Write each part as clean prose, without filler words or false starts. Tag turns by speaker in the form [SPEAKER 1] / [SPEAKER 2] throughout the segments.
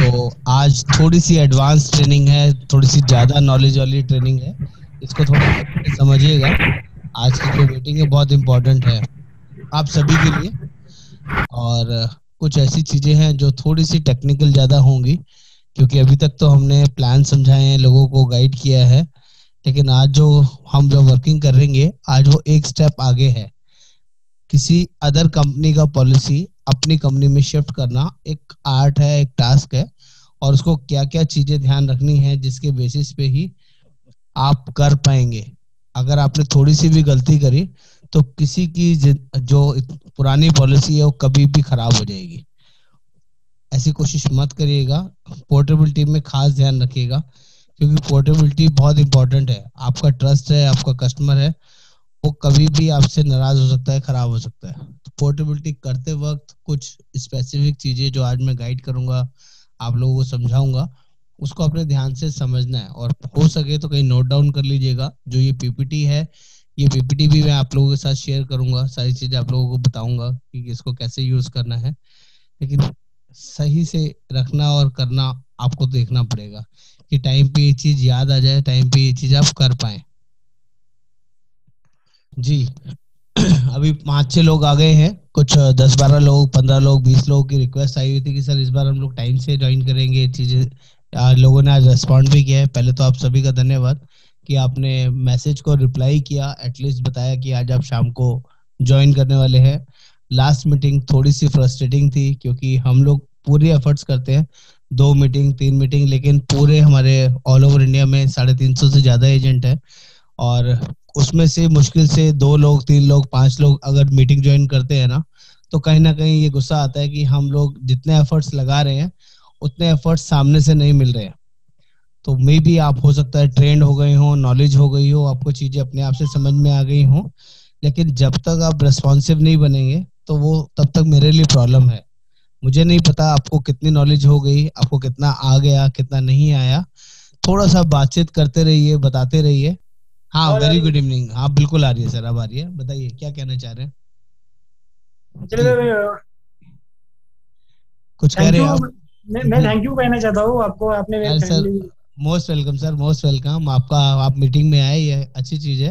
[SPEAKER 1] तो आज थोड़ी सी एडवांस ट्रेनिंग है, थोड़ी सी ज्यादा नॉलेज वाली ट्रेनिंग है। इसको थोड़ा समझिएगा। आज की जो मीटिंग है बहुत इम्पोर्टेंट है आप सभी के लिए। और कुछ ऐसी चीजें हैं जो थोड़ी सी टेक्निकल ज्यादा होंगी, क्योंकि अभी तक तो हमने प्लान समझाए हैं, लोगों को गाइड किया है। लेकिन आज जो हम जो वर्किंग करेंगे, आज वो एक स्टेप आगे है। किसी अदर कंपनी का पॉलिसी अपनी कंपनी में शिफ्ट करना एक आर्ट है, एक टास्क है। और उसको क्या क्या चीजें ध्यान रखनी है, जिसके बेसिस पे ही आप कर पाएंगे। अगर आपने थोड़ी सी भी गलती करी तो किसी की जो पुरानी पॉलिसी है वो कभी भी खराब हो जाएगी। ऐसी कोशिश मत करिएगा। पोर्टेबिलिटी में खास ध्यान रखिएगा, क्योंकि पोर्टेबिलिटी बहुत इंपॉर्टेंट है। आपका ट्रस्ट है, आपका कस्टमर है, वो कभी भी आपसे नाराज हो सकता है, खराब हो सकता है। तो पोर्टेबिलिटी करते वक्त कुछ स्पेसिफिक चीजें जो आज मैं गाइड करूंगा, आप लोगों को समझाऊंगा, उसको अपने ध्यान से समझना है। और हो सके तो कहीं नोट डाउन कर लीजिएगा। जो ये पीपीटी है, ये पीपीटी भी मैं आप लोगों के साथ शेयर करूंगा। सारी चीजें आप लोगों को बताऊंगा कि इसको कैसे यूज करना है। लेकिन सही से रखना और करना आपको देखना पड़ेगा कि टाइम पे ये चीज याद आ जाए, टाइम पे ये चीज आप कर पाए। जी। अभी 5-6 लोग आ गए हैं। कुछ 10-12 लोग, 15 लोग, 20 लोगों की रिक्वेस्ट आई हुई थी कि सर इस बार हम लोग टाइम से ज्वाइन करेंगे। ये चीजें लोगों ने आज रेस्पॉन्ड भी किया है। पहले तो आप सभी का धन्यवाद कि आपने मैसेज को रिप्लाई किया, एटलीस्ट बताया कि आज आप शाम को ज्वाइन करने वाले हैं। लास्ट मीटिंग थोड़ी सी फ्रस्ट्रेटिंग थी, क्योंकि हम लोग पूरे एफर्ट्स करते हैं, 2 मीटिंग 3 मीटिंग, लेकिन पूरे हमारे ऑल ओवर इंडिया में 350 से ज्यादा एजेंट है। और उसमें से मुश्किल से 2 लोग, 3 लोग, 5 लोग अगर मीटिंग ज्वाइन करते हैं तो कहीं ना कहीं ये गुस्सा आता है कि हम लोग जितने एफर्ट्स लगा रहे हैं उतने एफर्ट्स सामने से नहीं मिल रहे हैं। तो मे बी आप हो सकता है ट्रेंड हो गए हो, नॉलेज हो गई हो, आपको चीजें अपने आप से समझ में आ गई हो, लेकिन जब तक आप रेस्पॉन्सिव नहीं बनेंगे तो वो तब तक मेरे लिए प्रॉब्लम है। मुझे नहीं पता आपको कितनी नॉलेज हो गई, आपको कितना आ गया, कितना नहीं आया। थोड़ा सा बातचीत करते रहिए, बताते रहिए। हाँ, वेरी गुड इवनिंग। हाँ बिल्कुल आ रही है सर, अब आ रही है। बताइए क्या कहना चाह रहे हैं। कुछ कह रहे हैं आप।
[SPEAKER 2] मैं थैंक यू कहना चाहता हूँ आपको, आपने
[SPEAKER 1] sir most welcome sir, most welcome. आपका आप मीटिंग में आए, ये अच्छी चीज है।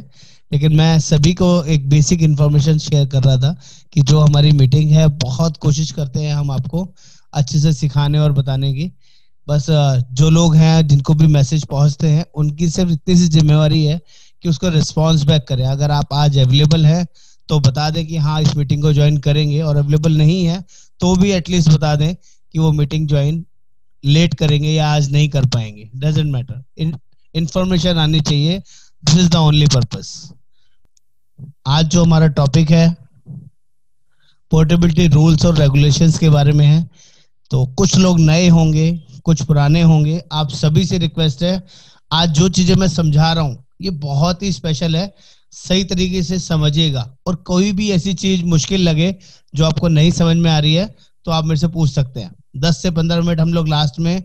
[SPEAKER 1] लेकिन मैं सभी को एक बेसिक इंफॉर्मेशन शेयर कर रहा था कि जो हमारी मीटिंग है, बहुत कोशिश करते हैं हम आपको अच्छे से सिखाने और बताने की। बस जो लोग हैं जिनको भी मैसेज पहुंचते हैं, उनकी सिर्फ इतनी सी जिम्मेवारी है कि उसको रिस्पॉन्स बैक करें। अगर आप आज अवेलेबल है तो बता दें कि हाँ इस मीटिंग को ज्वाइन करेंगे, और अवेलेबल नहीं है तो भी एटलीस्ट बता दें कि वो मीटिंग ज्वाइन लेट करेंगे या आज नहीं कर पाएंगे। डजेंट मैटर, इंफॉर्मेशन आनी चाहिए। This is the only purpose. आज जो हमारा टॉपिक है पोर्टेबिलिटी रूल्स और रेगुलेशंस के बारे में है। तो कुछ लोग नए होंगे, कुछ पुराने होंगे। आप सभी से रिक्वेस्ट है, आज जो चीजें मैं समझा रहा हूं ये बहुत ही स्पेशल है, सही तरीके से समझिएगा। और कोई भी ऐसी चीज मुश्किल लगे जो आपको नहीं समझ में आ रही है तो आप मेरे से पूछ सकते हैं। 10 से 15 मिनट हम लोग लास्ट में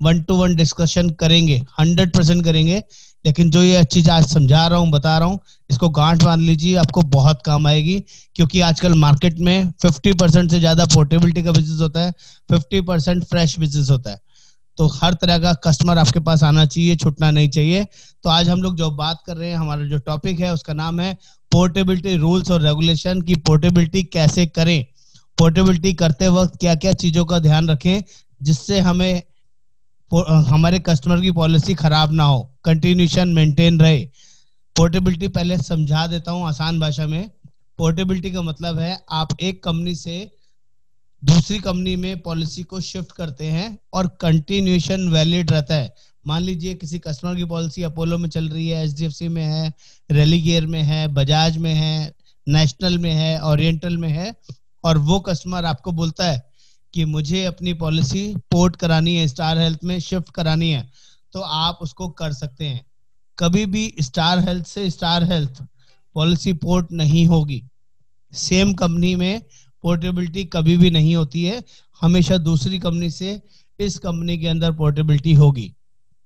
[SPEAKER 1] 1-to-1 डिस्कशन करेंगे, 100% करेंगे। लेकिन जो ये चीज आज समझा रहा हूँ, बता रहा हूँ, इसको गांठ बांध लीजिए, आपको बहुत काम आएगी। क्योंकि आजकल मार्केट में 50% से ज्यादा पोर्टेबिलिटी का बिजनेस होता है, 50% फ्रेश बिजनेस होता है। तो हर तरह का कस्टमर आपके पास आना चाहिए, छूटना नहीं चाहिए। तो आज हम लोग जो बात कर रहे हैं, हमारा जो टॉपिक है उसका नाम है पोर्टेबिलिटी रूल्स और रेगुलेशन की पोर्टेबिलिटी कैसे करें, पोर्टेबिलिटी करते वक्त क्या क्या चीजों का ध्यान रखें जिससे हमें हमारे कस्टमर की पॉलिसी खराब ना हो, कंटिन्यूशन मेंटेन रहे। पोर्टेबिलिटी पहले समझा देता हूं आसान भाषा में। पोर्टेबिलिटी का मतलब है आप एक कंपनी से दूसरी कंपनी में पॉलिसी को शिफ्ट करते हैं और कंटिन्यूशन वैलिड रहता है। मान लीजिए किसी कस्टमर की पॉलिसी अपोलो में चल रही है, एचडीएफसी में है, रेलीगेयर में है, बजाज में है, नेशनल में है, ओरिएंटल में है, और वो कस्टमर आपको बोलता है कि मुझे अपनी पॉलिसी पोर्ट करानी है, स्टार हेल्थ में शिफ्ट करानी है, तो आप उसको कर सकते हैं। कभी भी स्टार हेल्थ से स्टार हेल्थ पॉलिसी पोर्ट नहीं होगी। सेम कंपनी में पोर्टेबिलिटी कभी भी नहीं होती है, हमेशा दूसरी कंपनी से इस कंपनी के अंदर पोर्टेबिलिटी होगी।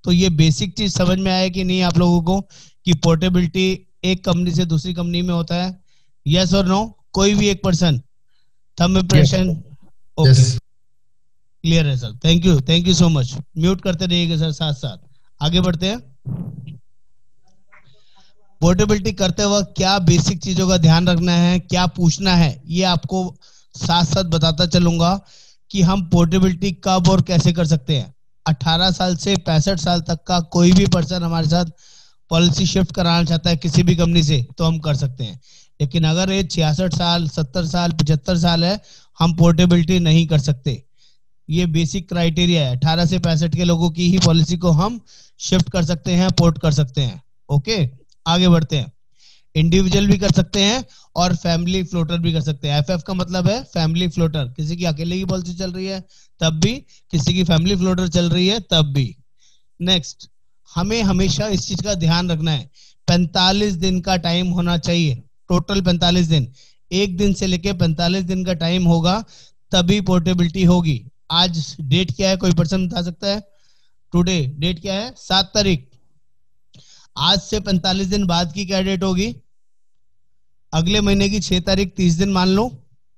[SPEAKER 1] तो ये बेसिक चीज समझ में आया कि नहीं आप लोगों को कि पोर्टेबिलिटी एक कंपनी से दूसरी कंपनी में होता है? यस और नो? कोई भी एक person thumb impression. Okay, clear है sir, thank you so much. Mute करते रहिएगा सर, साथ साथ आगे बढ़ते हैं। पोर्टेबिलिटी करते वक्त क्या बेसिक चीजों का ध्यान रखना है, क्या पूछना है, ये आपको साथ साथ बताता चलूंगा कि हम पोर्टेबिलिटी कब और कैसे कर सकते हैं। 18 साल से 65 साल तक का कोई भी पर्सन हमारे साथ पॉलिसी शिफ्ट कराना चाहता है किसी भी कंपनी से, तो हम कर सकते हैं। लेकिन अगर एज 66 साल, 70 साल, 75 साल है, हम पोर्टेबिलिटी नहीं कर सकते। ये बेसिक क्राइटेरिया है। 18 से 65 के लोगों की ही पॉलिसी को हम शिफ्ट कर सकते हैं, पोर्ट कर सकते हैं। ओके, आगे बढ़ते हैं। इंडिविजुअल भी कर सकते हैं और फैमिली फ्लोटर भी कर सकते हैं। एफएफ का मतलब है फैमिली फ्लोटर, किसी की अकेले की पॉलिसी चल रही है तब भी, किसी की फैमिली फ्लोटर चल रही है तब भी। नेक्स्ट, हमें हमेशा इस चीज का ध्यान रखना है, 45 दिन का टाइम होना चाहिए, टोटल 45 दिन। एक दिन से लेके 45 दिन का टाइम होगा तभी पोर्टेबिलिटी होगी। आज डेट क्या है, कोई पर्सन बता सकता है? टुडे डेट क्या है? 7 तारीख। आज से 45 दिन बाद की क्या डेट होगी? अगले महीने की 6 तारीख, 30 दिन मान लो,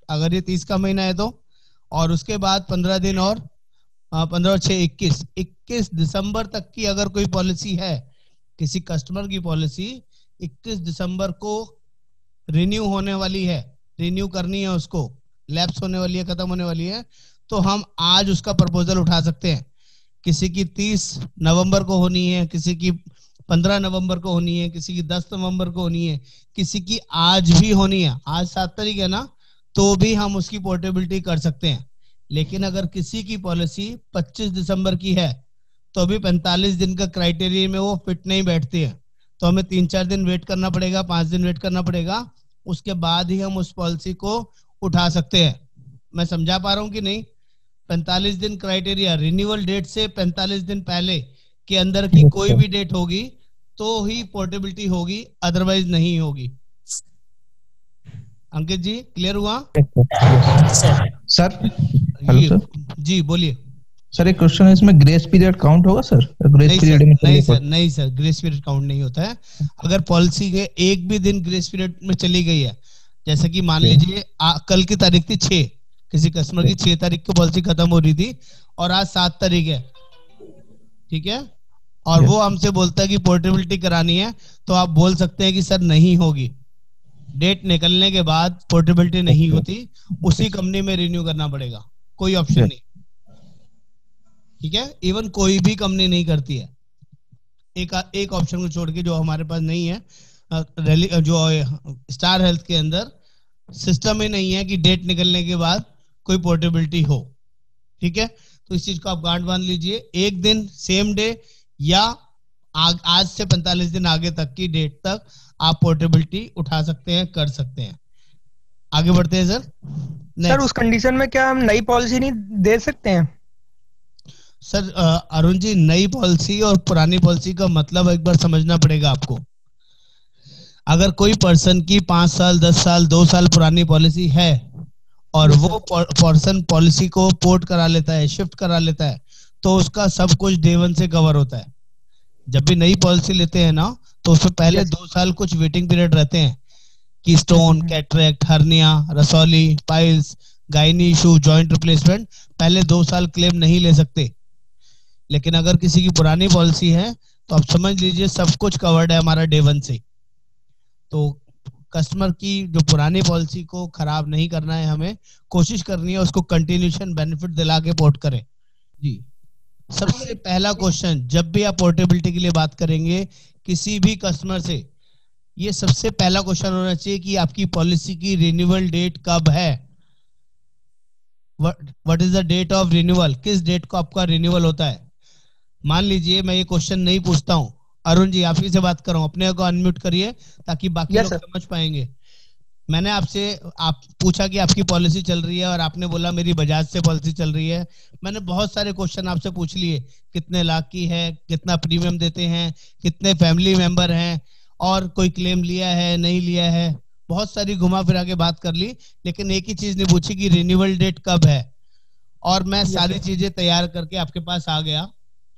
[SPEAKER 1] अगर ये 30 का महीना है तो। और उसके बाद 15 दिन और 15 और 6 21 दिसंबर तक की अगर कोई पॉलिसी है, किसी कस्टमर की पॉलिसी 21 दिसंबर को रिन्यू होने वाली है, रिन्यू करनी है उसको, लैप्स होने वाली है, खत्म होने वाली है, तो हम आज उसका प्रपोजल उठा सकते हैं। किसी की 30 नवंबर को होनी है, किसी की 15 नवंबर को होनी है, किसी की 10 नवंबर को होनी है, किसी की आज भी होनी है, आज 7 तारीख है ना, तो भी हम उसकी पोर्टेबिलिटी कर सकते हैं। लेकिन अगर किसी की पॉलिसी 25 दिसंबर की है तो अभी 45 दिन का क्राइटेरिया में वो फिट नहीं बैठती है, तो हमें 3-4 दिन वेट करना पड़ेगा, 5 दिन वेट करना पड़ेगा, उसके बाद ही हम उस पॉलिसी को उठा सकते हैं। मैं समझा पा रहा हूं कि नहीं? 45 दिन क्राइटेरिया, रिन्यूअल डेट से 45 दिन पहले के अंदर की कोई भी डेट होगी तो ही पोर्टेबिलिटी होगी, अदरवाइज नहीं होगी। अंकित जी क्लियर हुआ?
[SPEAKER 3] सर हेलो सर
[SPEAKER 1] जी बोलिए
[SPEAKER 3] सर। एक क्वेश्चन है, इसमें ग्रेस पीरियड काउंट होगा सर? ग्रेस पीरियड में
[SPEAKER 1] नहीं सर, ग्रेस पीरियड काउंट नहीं होता है। अगर पॉलिसी के एक भी दिन ग्रेस पीरियड में चली गई है, जैसे कि मान लीजिए कल की तारीख थी 6, किसी कस्टमर की 6 तारीख को पॉलिसी खत्म हो रही थी और आज 7 तारीख है, ठीक है, और वो हमसे बोलता है कि पोर्टेबिलिटी करानी है, तो आप बोल सकते हैं कि सर नहीं होगी, डेट निकलने के बाद पोर्टेबिलिटी नहीं होती, उसी कंपनी में रिन्यू करना पड़ेगा, कोई ऑप्शन नहीं, ठीक है। इवन कोई भी कंपनी नहीं करती है, एक ऑप्शन को छोड़ के जो हमारे पास नहीं है, जो स्टार हेल्थ के अंदर सिस्टम ही नहीं है कि डेट निकलने के बाद कोई पोर्टेबिलिटी हो, ठीक है। तो इस चीज को आप गांठ बांध लीजिए, एक दिन सेम डे या आज से 45 दिन आगे तक की डेट तक आप पोर्टेबिलिटी उठा सकते हैं, कर सकते हैं। आगे बढ़ते हैं सर।
[SPEAKER 4] सर उस कंडीशन में क्या हम नई पॉलिसी नहीं दे सकते हैं?
[SPEAKER 1] सर अरुण जी, नई पॉलिसी और पुरानी पॉलिसी का मतलब एक बार समझना पड़ेगा आपको। अगर कोई पर्सन की 5 साल, 10 साल, 2 साल पुरानी पॉलिसी है और वो पर्सन पॉलिसी को पोर्ट करा लेता है, शिफ्ट करा लेता है, तो उसका सब कुछ डे 1 से कवर होता है। जब भी नई पॉलिसी लेते हैं ना, तो उससे पहले 2 साल कुछ वेटिंग पीरियड रहते हैं कि स्टोन, कैटरेक्ट, हर्निया, रसौली, piles, gynae issue, joint replacement, पहले 2 साल क्लेम नहीं ले सकते। लेकिन अगर किसी की पुरानी पॉलिसी है तो आप समझ लीजिए सब कुछ कवर्ड है हमारा डे 1 से। तो कस्टमर की जो पुरानी पॉलिसी को खराब नहीं करना है, हमें कोशिश करनी है उसको कंटिन्यूएशन बेनिफिट दिला के पोर्ट करें। जी, सबसे पहला क्वेश्चन जब भी आप पोर्टेबिलिटी के लिए बात करेंगे किसी भी कस्टमर से, ये सबसे पहला क्वेश्चन होना चाहिए कि आपकी पॉलिसी की रिन्यूअल डेट कब है। What is the date of renewal? किस डेट को आपका रिन्यूअल होता है? मान लीजिए मैं ये क्वेश्चन नहीं पूछता हूं, अरुण जी आप ही से बात कर रहा हूं, अपने को अनम्यूट करिए ताकि बाकी लोग समझ पाएंगे। मैंने आपसे पूछा कि आपकी पॉलिसी चल रही है और आपने बोला मेरी बजाज से पॉलिसी चल रही है। मैंने बहुत सारे क्वेश्चन आपसे पूछ लिए, कितने लाख की है, कितना प्रीमियम देते हैं, कितने फैमिली मेंबर हैं, और कोई क्लेम लिया है नहीं लिया है, बहुत सारी घुमा फिरा के बात कर ली, लेकिन एक ही चीज नहीं पूछी कि रिन्यूअल डेट कब है। और मैं सारी चीजें तैयार करके आपके पास आ गया,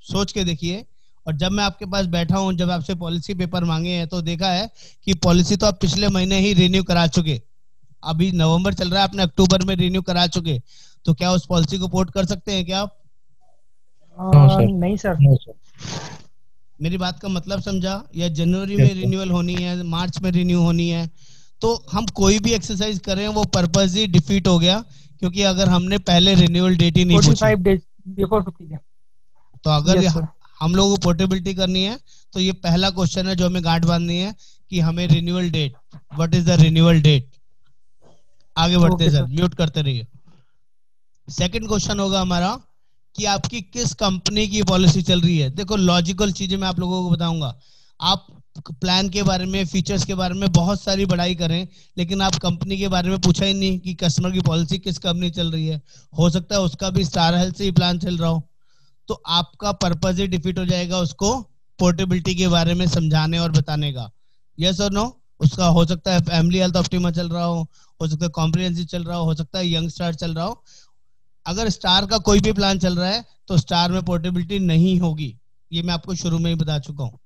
[SPEAKER 1] सोच के देखिए। और जब मैं आपके पास बैठा हूं, जब आपसे पॉलिसी पेपर मांगे हैं, तो देखा है कि पॉलिसी तो आप पिछले महीने ही रिन्यू करा चुके, अभी नवंबर चल रहा है, आपने अक्टूबर में रिन्यू करा चुके, तो क्या उस पॉलिसी को पोर्ट कर सकते हैं क्या आप?
[SPEAKER 4] नहीं सर।
[SPEAKER 1] मेरी बात का मतलब समझा? या जनवरी में रिन्यूअल होनी है, मार्च में रिन्यू होनी है, तो हम कोई भी एक्सरसाइज कर रहे हैं वो पर्पस ही डिफीट हो गया, क्योंकि अगर हमने पहले रिन्यूअल डेट ही नहीं पूछी
[SPEAKER 2] 45 डेज बिफोर 50 डेज।
[SPEAKER 1] तो अगर
[SPEAKER 2] Yes, sir.
[SPEAKER 1] हम लोगों को पोर्टेबिलिटी करनी है तो ये पहला क्वेश्चन है जो हमें गांठ बांधनी है कि हमें renewal date, what is the renewal date. आगे बढ़ते हैं
[SPEAKER 2] Okay,
[SPEAKER 1] सर, म्यूट करते रहिए। सेकंड क्वेश्चन होगा हमारा कि आपकी किस कंपनी की पॉलिसी चल रही है। देखो लॉजिकल चीजें मैं आप लोगों को बताऊंगा। आप प्लान के बारे में, फीचर्स के बारे में बहुत सारी बढ़ाई करें, लेकिन आप कंपनी के बारे में पूछा ही नहीं कि कस्टमर की पॉलिसी किस कंपनी चल रही है। हो सकता है उसका भी स्टार हेल्थ से ही प्लान चल रहा हो, तो आपका पर्पज ही डिफीट हो जाएगा उसको पोर्टेबिलिटी के बारे में समझाने और बताने का। यस और नो? उसका हो सकता है फैमिली हेल्थ ऑप्टिमा चल रहा हो सकता है कॉम्प्रिहेंसिव चल रहा हो सकता है यंग स्टार चल रहा हो। अगर स्टार का कोई भी प्लान चल रहा है तो स्टार में पोर्टेबिलिटी नहीं होगी, ये मैं आपको शुरू में ही बता चुका हूं।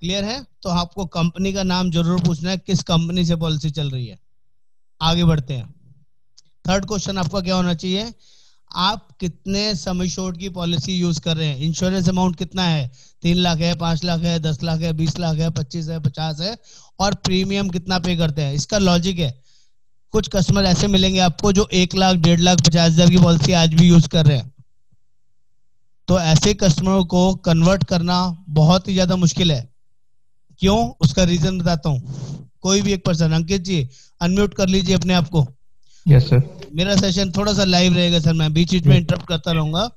[SPEAKER 1] क्लियर है? तो आपको कंपनी का नाम जरूर पूछना है, किस कंपनी से पॉलिसी चल रही है। आगे बढ़ते हैं। थर्ड क्वेश्चन आपका क्या होना चाहिए, आप कितने सम एश्योर्ड की पॉलिसी यूज कर रहे हैं। इंश्योरेंस अमाउंट कितना है, 3 लाख है, 5 लाख है, 10 लाख है, 20 लाख है, 25 है, 50 है, और प्रीमियम कितना पे करते हैं। इसका लॉजिक है, कुछ कस्टमर ऐसे मिलेंगे आपको जो 1 लाख, 1.5 लाख, 50,000 की पॉलिसी आज भी यूज कर रहे हैं। तो ऐसे कस्टमरों को कन्वर्ट करना बहुत ही ज्यादा मुश्किल है। क्यों? उसका रीजन बताता हूं। कोई भी एक पर्सन, अंकित जी अनम्यूट कर लीजिए अपने आप को।
[SPEAKER 3] Yes sir.
[SPEAKER 1] मेरा सेशन थोड़ा सा लाइव रहेगा सर, मैं बीच बीच में इंटरप्ट करता रहूंगा।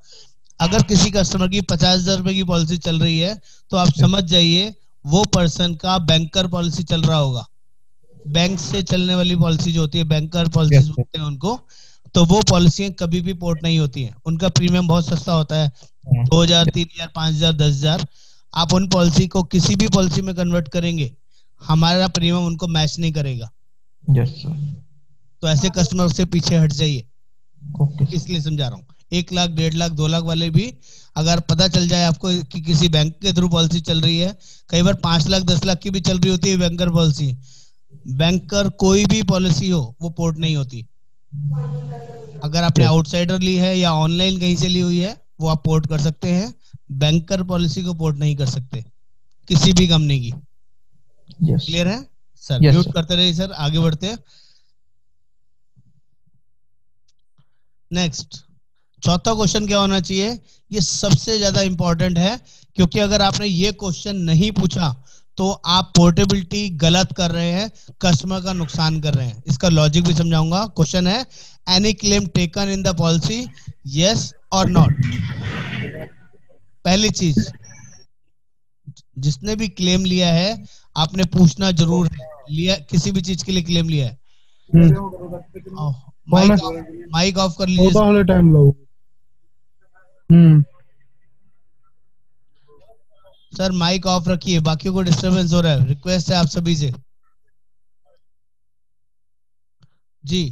[SPEAKER 1] अगर किसी कस्टमर की 50,000 रुपए की पॉलिसी चल रही है तो आप समझ जाइए वो पर्सन का बैंकर पॉलिसी चल रहा होगा। बैंक से चलने वाली पॉलिसी जो होती है, बैंकर पॉलिसी बोलते हैं उनको, तो वो पॉलिसियां कभी भी पोर्ट नहीं होती हैं। उनका प्रीमियम बहुत सस्ता होता है, 2,000, 3,000, 5,000, 10,000। आप उन पॉलिसी को किसी भी पॉलिसी में कन्वर्ट करेंगे, हमारा प्रीमियम उनको मैच नहीं करेगा।
[SPEAKER 3] Yes sir.
[SPEAKER 1] तो ऐसे कस्टमर से पीछे हट जाइए।
[SPEAKER 3] ओके।
[SPEAKER 1] इसलिए समझा रहा हूँ। 1 लाख, 1.5 लाख, 2 लाख वाले भी अगर पता चल जाए आपको कि किसी बैंक के थ्रू पॉलिसी चल रही है, कई बार 5 लाख, 10 लाख की भी चल रही होती है बैंकर पॉलिसी। बैंकर कोई भी पॉलिसी हो वो पोर्ट नहीं होती। अगर आपने आउटसाइडर ली है या ऑनलाइन कहीं से ली हुई है वो आप पोर्ट कर सकते हैं, बैंकर पॉलिसी को पोर्ट नहीं कर सकते किसी भी कंपनी की।
[SPEAKER 3] यस।
[SPEAKER 1] क्लियर है सर?
[SPEAKER 3] Yes,
[SPEAKER 1] mute
[SPEAKER 3] sir.
[SPEAKER 1] करते रहिए सर, आगे बढ़ते हैं। नेक्स्ट, चौथा क्वेश्चन क्या होना चाहिए, ये सबसे ज्यादा इंपॉर्टेंट है, क्योंकि अगर आपने ये क्वेश्चन नहीं पूछा तो आप पोर्टेबिलिटी गलत कर रहे हैं, कस्टमर का नुकसान कर रहे हैं। इसका लॉजिक भी समझाऊंगा। क्वेश्चन है, any claim taken in the policy, yes और नॉट। पहली चीज, जिसने भी क्लेम लिया है आपने पूछना जरूर है, लिया किसी भी चीज के लिए क्लेम लिया है। माइक ऑफ कर लीजिए
[SPEAKER 2] टाइम लो।
[SPEAKER 1] सर, माइक ऑफ रखिए, बाकियों को डिस्टरबेंस हो रहा है। रिक्वेस्ट है आप सभी से जी।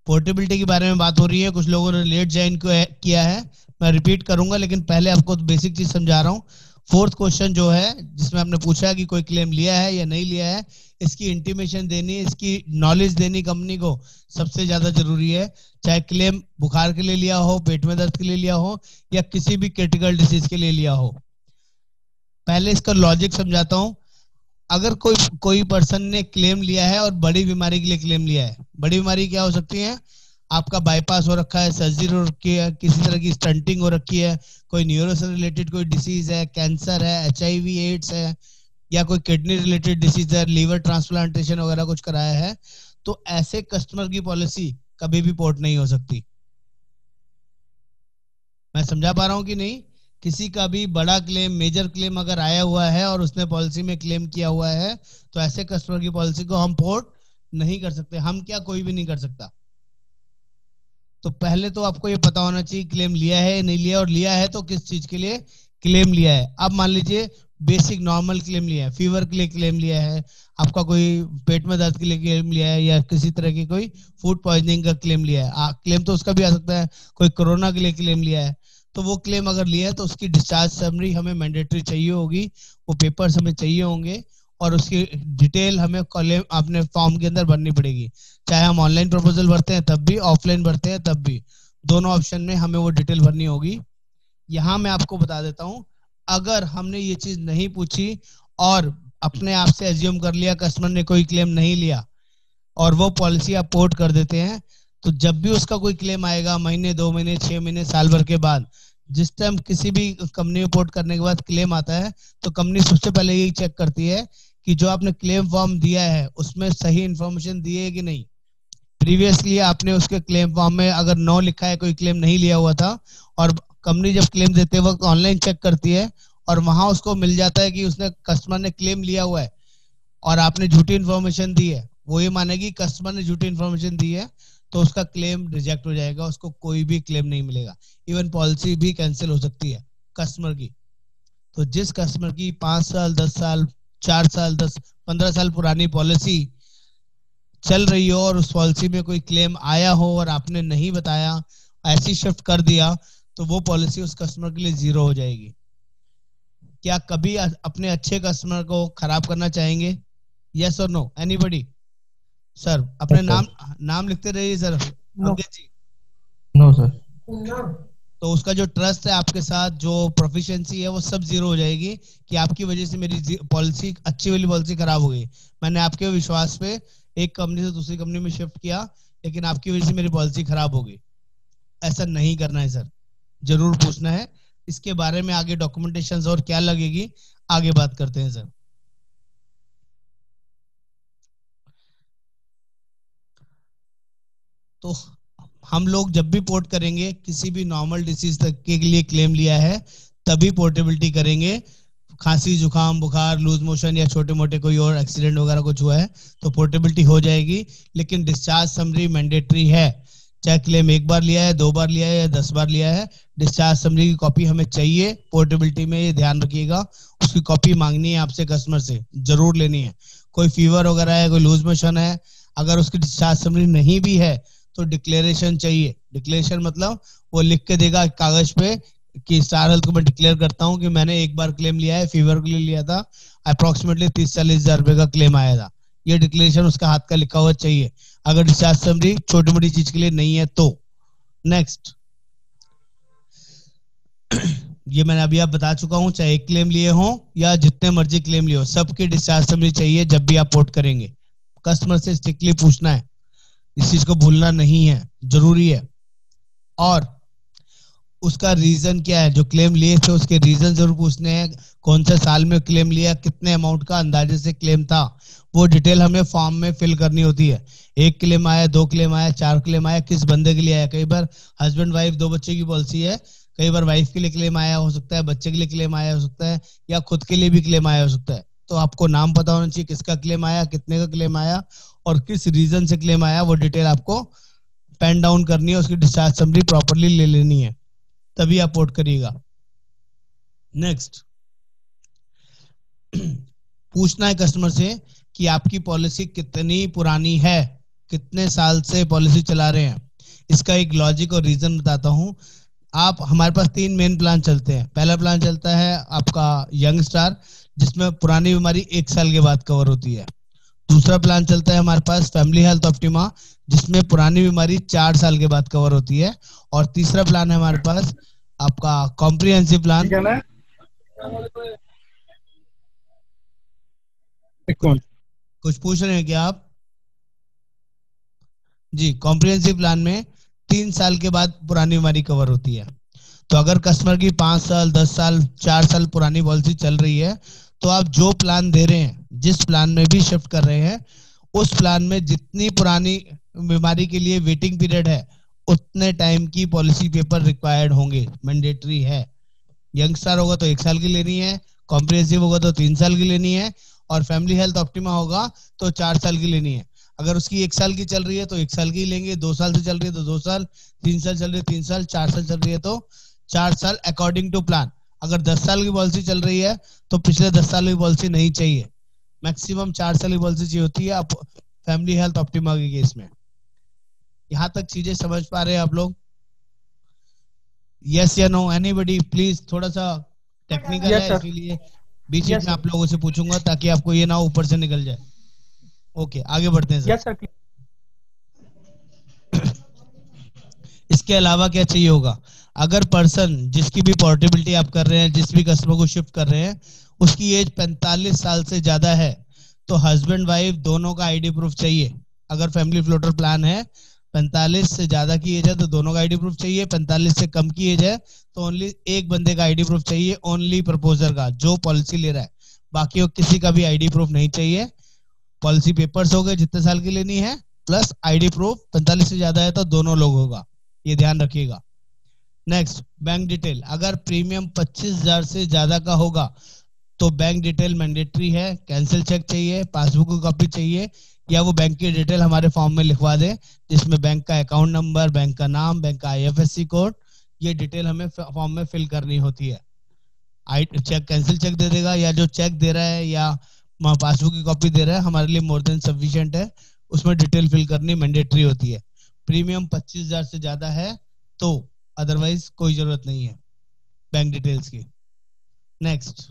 [SPEAKER 1] पोर्टेबिलिटी के बारे में बात हो रही है, कुछ लोगों ने लेट ज्वाइन किया है, मैं रिपीट करूंगा, लेकिन पहले आपको बेसिक चीज समझा रहा हूँ। फोर्थ क्वेश्चन जो है जिसमें आपने पूछा कि कोई क्लेम लिया है या नहीं लिया है, इसकी इंटीमेशन देनी, इसकी नॉलेज देनी कंपनी को सबसे ज्यादा जरूरी है। चाहे क्लेम बुखार के लिए लिया हो, पेट में दर्द के लिए लिया हो, या किसी भी क्रिटिकल डिसीज के लिए लिया हो। पहले इसका लॉजिक समझाता हूं। अगर कोई पर्सन ने क्लेम लिया है और बड़ी बीमारी के लिए क्लेम लिया है, बड़ी बीमारी क्या हो सकती है, आपका बाईपास हो रखा है, सर्जरी हो रखी है, किसी तरह की स्टंटिंग हो रखी है, कोई न्यूरो से रिलेटेड कोई डिसीज है, कैंसर है, HIV एड्स है, या कोई किडनी रिलेटेड डिसीज है, लीवर ट्रांसप्लांटेशन वगैरह कुछ कराया है, तो ऐसे कस्टमर की पॉलिसी कभी भी पोर्ट नहीं हो सकती। मैं समझा पा रहा हूं कि नहीं? किसी का भी बड़ा क्लेम, मेजर क्लेम अगर आया हुआ है और उसने पॉलिसी में क्लेम किया हुआ है, तो ऐसे कस्टमर की पॉलिसी को हम पोर्ट नहीं कर सकते। हम क्या, कोई भी नहीं कर सकता। तो पहले तो आपको ये पता होना चाहिए क्लेम लिया है नहीं लिया, और लिया है तो किस चीज के लिए क्लेम लिया है। अब मान लीजिए बेसिक नॉर्मल क्लेम लिया है, फीवर के लिए क्लेम लिया है, आपका कोई पेट में दर्द के लिए क्लेम लिया है, या किसी तरह की कोई फूड पॉइजनिंग का क्लेम लिया है। क्लेम तो उसका भी आ सकता है, कोई कोरोना के लिए क्लेम लिया है, तो वो क्लेम अगर लिया है तो उसकी डिस्चार्ज समरी हमें मैंडेटरी चाहिए होगी, वो पेपर्स हमें चाहिए होंगे, और उसकी डिटेल हमें क्लेम अपने फॉर्म के अंदर भरनी पड़ेगी, चाहे हम ऑनलाइन प्रपोजल भरते हैं तब भी, ऑफलाइन भरते हैं तब भी, दोनों ऑप्शन में हमें वो डिटेल भरनी होगी। यहाँ मैं आपको बता देता हूँ, अगर हमने ये चीज नहीं पूछी और अपने आप से एज्यूम कर लिया कस्टमर ने कोई क्लेम नहीं लिया और वो पॉलिसी आप पोर्ट कर देते हैं, तो जब भी उसका कोई क्लेम आएगा महीने, 2 महीने, 6 महीने, साल भर के बाद, जिस टाइम किसी भी कंपनी में पोर्ट करने के बाद क्लेम आता है, तो कंपनी सबसे पहले यही चेक करती है कि जो आपने क्लेम फॉर्म दिया है उसमें सही इन्फॉर्मेशन दी है कि नहीं। प्रीवियसली आपने उसके क्लेम फॉर्म में अगर नो लिखा है, कोई क्लेम नहीं लिया हुआ था, और कंपनी जब क्लेम देते वक्त ऑनलाइन चेक करती है और वहां उसको मिल जाता है कि उसने कस्टमर ने क्लेम लिया हुआ है और आपने झूठी इन्फॉर्मेशन दी है, वो ये मानेगी कस्टमर ने झूठी इन्फॉर्मेशन दी है, तो उसका क्लेम रिजेक्ट हो जाएगा, उसको कोई भी क्लेम नहीं मिलेगा, इवन पॉलिसी भी कैंसिल हो सकती है कस्टमर की। तो जिस कस्टमर की 5 साल, 10 साल, 4 साल, 10, 15 साल पुरानी पॉलिसी चल रही हो और उस पॉलिसी में कोई क्लेम आया हो और आपने नहीं बताया, ऐसी शिफ्ट कर दिया, तो वो पॉलिसी उस कस्टमर के लिए 0 हो जाएगी। क्या कभी अपने अच्छे कस्टमर को खराब करना चाहेंगे? यस और नो, एनीबॉडी? सर अपने नाम लिखते रहिए sir. Ankit ji?
[SPEAKER 3] No sir.
[SPEAKER 1] तो उसका जो ट्रस्ट है आपके साथ, जो प्रोफिशिएंसी है, वो सब 0 हो जाएगी कि आपकी वजह से मेरी पॉलिसी, अच्छी वाली पॉलिसी खराब हो गई। मैंने आपके विश्वास पे एक कंपनी से दूसरी कंपनी में शिफ्ट किया, लेकिन आपकी वजह से मेरी पॉलिसी खराब हो गई। ऐसा नहीं करना है सर, जरूर पूछना है। इसके बारे में आगे डॉक्यूमेंटेशन और क्या लगेगी, आगे बात करते हैं सर। तो हम लोग जब भी पोर्ट करेंगे, किसी भी नॉर्मल डिसीज तक के लिए क्लेम लिया है तभी पोर्टेबिलिटी करेंगे। खांसी, जुकाम, बुखार, लूज मोशन या छोटे मोटे कोई और एक्सीडेंट वगैरह कुछ हुआ है तो पोर्टेबिलिटी हो जाएगी, लेकिन डिस्चार्ज समरी मैंडेटरी है। चाहे क्लेम 1 बार लिया है, 2 बार लिया है या 10 बार लिया है, डिस्चार्ज समरी की कॉपी हमें चाहिए पोर्टेबिलिटी में, ये ध्यान रखिएगा। उसकी कॉपी मांगनी है आपसे कस्टमर से, जरूर लेनी है। कोई फीवर वगैरह है, कोई लूज मोशन है, अगर उसकी डिस्चार्ज समरी नहीं भी है तो डिक्लेरेशन चाहिए। डिक्लेरेशन मतलब वो लिख के देगा कागज पे कि स्टार हेल्थ को मैं डिक्लेयर करता हूं कि मैंने 1 बार क्लेम लिया है, फीवर के लिए लिया था, अप्रोक्सीमेटली 30-40 हजार रुपए का क्लेम आया था। ये डिक्लेरेशन उसका हाथ का लिखा हुआ चाहिए, अगर डिस्चार्ज समरी छोटी मोटी चीज के लिए नहीं है तो। नेक्स्ट, ये मैंने अभी आप बता चुका हूं, चाहे 1 क्लेम लिए हो या जितने मर्जी क्लेम लिए हो, सबकी डिस्चार्ज समरी चाहिए जब भी आप पोर्ट करेंगे। कस्टमर से स्ट्रिक्टली पूछना है, इस चीज को भूलना नहीं है, जरूरी है। और उसका रीजन क्या है, जो क्लेम लिए थे उसके रीजन जरूर पूछने हैं। कौन से साल में क्लेम लिया, कितने अमाउंट का अंदाजे से क्लेम था, वो डिटेल हमें फॉर्म में फिल करनी होती है। 1 क्लेम आया, 2 क्लेम आया, 4 क्लेम आया, किस बंदे के लिए आया। कई बार हस्बैंड वाइफ 2 बच्चे की पॉलिसी है, कई बार वाइफ के लिए क्लेम आया हो सकता है, बच्चे के लिए क्लेम आया हो सकता है, या खुद के लिए भी क्लेम आया हो सकता है। तो आपको नाम पता होना चाहिए किसका क्लेम आया, कितने का क्लेम आया और किस रीजन से क्लेम आया, वो डिटेल आपको पेन डाउन करनी है, उसकी डिस्चार्ज समरी प्रॉपर्ली ले लेनी है, तभी आप पोर्ट करिएगा। नेक्स्ट, पूछना है कस्टमर से कि आपकी पॉलिसी कितनी पुरानी है, कितने साल से पॉलिसी चला रहे हैं। इसका एक लॉजिक और रीजन बताता हूं। आप, हमारे पास 3 मेन प्लान चलते हैं। पहला प्लान चलता है आपका यंग स्टार, जिसमें पुरानी बीमारी 1 साल के बाद कवर होती है। दूसरा प्लान चलता है हमारे पास फैमिली हेल्थ ऑप्टिमा, जिसमें पुरानी बीमारी 4 साल के बाद कवर होती है। और तीसरा प्लान है हमारे पास आपका कॉम्प्रिहेंसिव प्लान। कुछ पूछ रहे हैं क्या आप? जी, कॉम्प्रिहेंसिव प्लान में 3 साल के बाद पुरानी बीमारी कवर होती है। तो अगर कस्टमर की 5 साल, 10 साल, 4 साल पुरानी पॉलिसी चल रही है, तो आप जो प्लान दे रहे हैं, जिस प्लान में भी शिफ्ट कर रहे हैं, उस प्लान में जितनी पुरानी बीमारी के लिए वेटिंग पीरियड है, उतने टाइम की पॉलिसी पेपर रिक्वायर्ड होंगे, मैंडेटरी है। यंगस्टार होगा तो 1 साल की लेनी है, कॉम्प्रिहेंसिव होगा तो 3 साल की लेनी है, और फैमिली हेल्थ ऑप्टिमा होगा तो 4 साल की लेनी है। अगर उसकी 1 साल की चल रही है तो 1 साल की लेंगे, 2 साल से चल रही है तो 2 साल, 3 साल चल रही है 3 साल, 4 साल चल रही है तो 4 साल अकॉर्डिंग टू प्लान। अगर 10 साल की पॉलिसी चल रही है तो पिछले 10 साल की पॉलिसी नहीं चाहिए, मैक्सिमम 4 साल की पॉलिसी चाहिए होती है आप फैमिली हेल्थ ऑप्टिमा के केस में। यहां तक चीजें समझ पा रहे हैं आप लोग? यस या नो, एनीबॉडी प्लीज? थोड़ा सा टेक्निकल है इसलिए बीच
[SPEAKER 2] Yes,
[SPEAKER 1] बीच में
[SPEAKER 2] sir.
[SPEAKER 1] आप लोगों से पूछूंगा ताकि आपको ये ना ऊपर से निकल जाए। ओके, आगे बढ़ते हैं सर।
[SPEAKER 2] Yes, sir.
[SPEAKER 1] इसके अलावा क्या चाहिए होगा? अगर पर्सन जिसकी भी पोर्टेबिलिटी आप कर रहे हैं, जिस भी कस्टमर को शिफ्ट कर रहे हैं, उसकी एज 45 साल से ज्यादा है तो हस्बैंड वाइफ दोनों का आईडी प्रूफ चाहिए। अगर फैमिली फ्लोटर प्लान है, 45 से ज्यादा की एज है तो दोनों का आईडी प्रूफ चाहिए, 45 से कम की एज है तो ओनली एक बंदे का आईडी प्रूफ चाहिए, ओनली प्रपोजर का जो पॉलिसी ले रहा है। बाकी वो किसी का भी आईडी प्रूफ नहीं चाहिए। पॉलिसी पेपर्स हो गए जितने साल की लेनी है, प्लस आईडी प्रूफ 45 से ज्यादा है तो दोनों लोग होगा, ये ध्यान रखिएगा। Next, bank detail. अगर प्रीमियम 25,000 से ज्यादा का होगा तो बैंक डिटेल मैंडेटरी है। कैंसिल चेक चाहिए, पासबुक की कॉपी चाहिए, या वो बैंक की डिटेल हमारे फॉर्म में लिखवा दे जिसमें बैंक का अकाउंट नंबर, बैंक का नाम, बैंक का आईएफएससी कोड, ये डिटेल हमें फॉर्म में फिल करनी होती है। चेक कैंसिल चेक दे देगा, या जो चेक दे रहा है या पासबुक की कॉपी दे रहा है, हमारे लिए मोर देन सफिशिएंट है। उसमें डिटेल फिल करनी मैंडेटरी होती है। प्रीमियम 25,000 से ज्यादा है तो, अदरवाइज कोई जरूरत नहीं है बैंक डिटेल्स की। नेक्स्ट,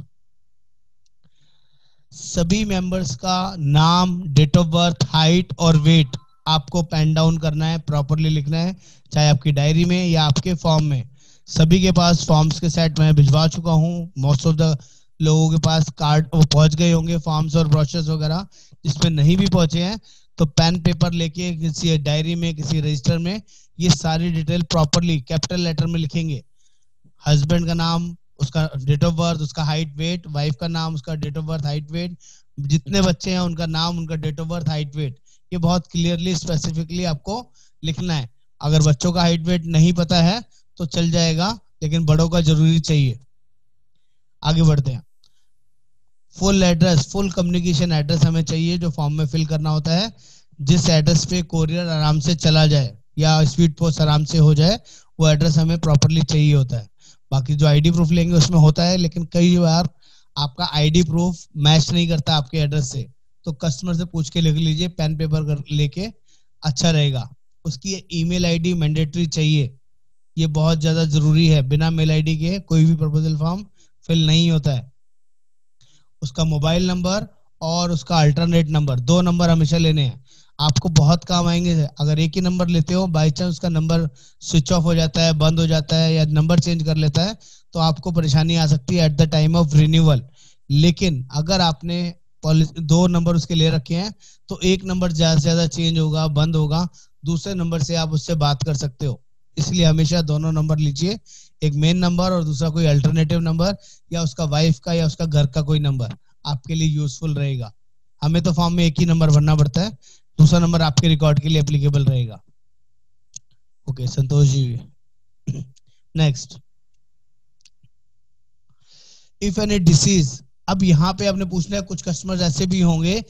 [SPEAKER 1] सभी मेंबर्स का नाम, डेट ऑफ बर्थ, हाइट और वेट आपको पेन डाउन करना है, प्रॉपरली लिखना है, चाहे आपकी डायरी में या आपके फॉर्म में। सभी के पास फॉर्म्स के सेट मैं भिजवा चुका हूं। मोस्ट ऑफ द लोगों के पास कार्ड वो पहुंच गए होंगे, फॉर्म्स और ब्रोशर्स वगैरह। जिसमें नहीं भी पहुंचे हैं तो पेन पेपर लेके किसी डायरी में, किसी रजिस्टर में ये सारी डिटेल प्रॉपरली कैपिटल लेटर में लिखेंगे। हस्बैंड का नाम, उसका डेट ऑफ बर्थ, उसका हाइट वेट, वाइफ का नाम, उसका date of birth height weight, जितने बच्चे हैं उनका नाम, उनका date of birth height weight, ये बहुत क्लियरली स्पेसिफिकली आपको लिखना है। अगर बच्चों का हाइट वेट नहीं पता है तो चल जाएगा, लेकिन बड़ों का जरूरी चाहिए। आगे बढ़ते हैं। Full address, full communication address हमें चाहिए जो फॉर्म में फिल करना होता है। जिस एड्रेस पे कोरियर आराम से चला जाए या स्पीड पोस्ट आराम से हो जाए, वो एड्रेस हमें प्रॉपरली चाहिए होता है। बाकी जो आईडी प्रूफ लेंगे उसमें होता है, लेकिन कई बार आपका आईडी प्रूफ मैच नहीं करता आपके एड्रेस से, तो कस्टमर से पूछ के लिख लीजिए, पेन पेपर लेके, अच्छा रहेगा। उसकी ईमेल आईडी मैंडेटरी चाहिए, ये बहुत ज्यादा जरूरी है। बिना मेल आईडी के कोई भी प्रपोजल फॉर्म फिल नहीं होता है। उसका मोबाइल नंबर और उसका अल्टरनेट नंबर, 2 नंबर हमेशा लेने हैं, आपको बहुत काम आएंगे। अगर एक ही नंबर लेते हो, बाई चांस उसका नंबर स्विच ऑफ हो जाता है, बंद हो जाता है या नंबर चेंज कर लेता है, तो आपको परेशानी आ सकती है at the time of renewal. लेकिन अगर आपने 2 नंबर उसके ले रखे हैं तो एक नंबर ज्यादा से ज्यादा चेंज होगा, बंद होगा, दूसरे नंबर से आप उससे बात कर सकते हो। इसलिए हमेशा दोनों नंबर लीजिए, एक मेन नंबर और दूसरा कोई अल्टरनेटिव नंबर, या उसका वाइफ का या उसका घर का कोई नंबर आपके लिए यूजफुल रहेगा। हमें तो फॉर्म में एक ही नंबर भरना पड़ता है, दूसरा नंबर आपके रिकॉर्ड के लिए एप्लीकेबल रहेगा। Okay Santosh ji. Next, if any disease. अब यहाँ पे आपने पूछना है, कुछ कस्टमर्स ऐसे भी होंगे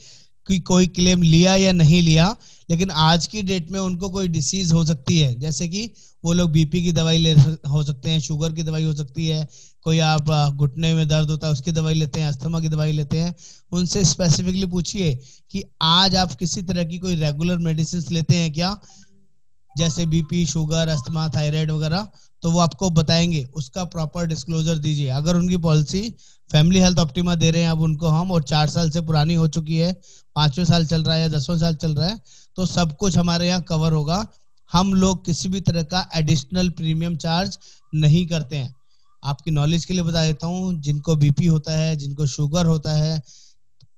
[SPEAKER 1] कि कोई क्लेम लिया या नहीं लिया, लेकिन आज की डेट में उनको कोई डिसीज हो सकती है, जैसे कि वो लोग बीपी की दवाई ले हो सकते हैं, शुगर की दवाई हो सकती है, कोई आप घुटने में दर्द होता है उसकी दवाई लेते हैं, अस्थमा की दवाई लेते हैं। उनसे स्पेसिफिकली पूछिए कि आज आप किसी तरह की कोई रेगुलर मेडिसिन लेते हैं क्या, जैसे बीपी, शुगर, अस्थमा, थायराइड वगैरह, तो वो आपको बताएंगे। उसका प्रॉपर डिस्क्लोजर दीजिए। अगर उनकी पॉलिसी फैमिली हेल्थ ऑप्टिमा दे रहे हैं अब उनको हम, और 4 साल से पुरानी हो चुकी है, 5वें साल चल रहा है या 10वें साल चल रहा है, तो सब कुछ हमारे यहाँ कवर होगा। हम लोग किसी भी तरह का एडिशनल प्रीमियम चार्ज नहीं करते हैं। आपकी नॉलेज के लिए बता देता हूँ, जिनको बीपी होता है, जिनको शुगर होता है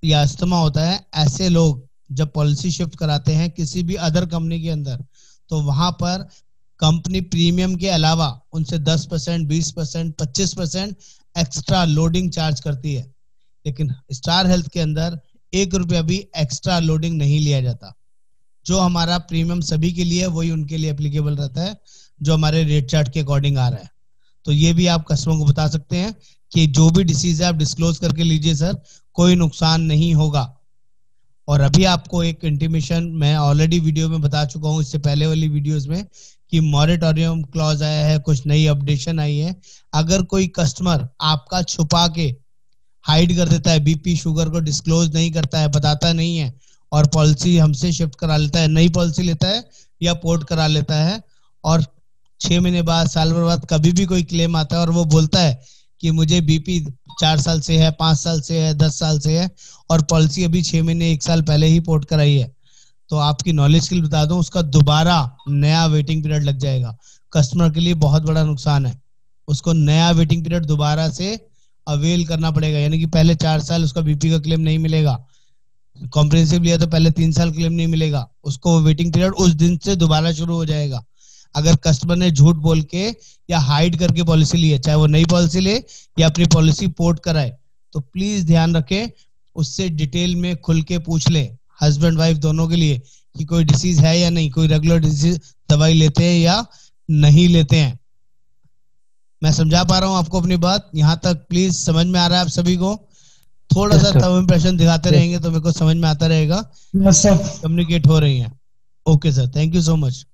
[SPEAKER 1] या अस्थमा होता है, ऐसे लोग जब पॉलिसी शिफ्ट कराते हैं किसी भी अदर कंपनी के अंदर, तो वहां पर कंपनी प्रीमियम के अलावा उनसे 10%, 20%, 25% एक्स्ट्रा लोडिंग चार्ज करती है। लेकिन स्टार हेल्थ के अंदर 1 रुपया भी एक्स्ट्रा लोडिंग नहीं लिया जाता। जो हमारा प्रीमियम सभी के लिए वही उनके लिए एप्लीकेबल रहता है, जो हमारे रेट चार्ट के अकॉर्डिंग आ रहा है। तो ये भी आप कस्टमर को बता सकते हैं कि जो भी डिसीज है आप डिस्क्लोज करके लीजिए सर, कोई नुकसान नहीं होगा। और अभी आपको एक इंटीमेशन मैं ऑलरेडी वीडियो में बता चुका हूं, इससे पहले वाली वीडियोस में, कि मॉरेटोरियम क्लॉज आया है, कुछ नई अपडेशन आई है। अगर कोई कस्टमर आपका छुपा के हाइड कर देता है, बीपी शुगर को डिस्क्लोज नहीं करता है, बताता नहीं है, और पॉलिसी हमसे शिफ्ट करा लेता है, नई पॉलिसी लेता है या पोर्ट करा लेता है, और 6 महीने बाद, साल भर बाद कभी भी कोई क्लेम आता है और वो बोलता है कि मुझे बीपी 4 साल से है, 5 साल से है, 10 साल से है और पॉलिसी अभी 6 महीने 1 साल पहले ही पोर्ट कराई है, तो आपकी नॉलेज के लिए बता दूं, उसका दोबारा नया वेटिंग पीरियड लग जाएगा। कस्टमर के लिए बहुत बड़ा नुकसान है, उसको नया वेटिंग पीरियड दोबारा से अवेल करना पड़ेगा। यानी कि पहले 4 साल उसका बीपी का क्लेम नहीं मिलेगा, कॉम्प्रिहेंसिव लिया तो पहले 3 साल क्लेम नहीं मिलेगा, उसको वेटिंग पीरियड उस दिन से दोबारा शुरू हो जाएगा। अगर कस्टमर ने झूठ बोल के या हाइड करके पॉलिसी ली है, चाहे वो नई पॉलिसी ले या अपनी पॉलिसी पोर्ट कराए, तो प्लीज ध्यान रखें, उससे डिटेल में खुल के पूछ ले, हस्बैंड वाइफ दोनों के लिए, कि कोई डिसीज है या नहीं, कोई रेगुलर डिसीज दवाई लेते हैं या नहीं लेते हैं। मैं समझा पा रहा हूं आपको अपनी बात? यहां तक प्लीज समझ में आ रहा है आप सभी को? थोड़ा सा थंब इंप्रेशन दिखाते रहेंगे तो मेरे को समझ में आता रहेगा, कम्युनिकेट हो रही है। Okay sir, thank you so much.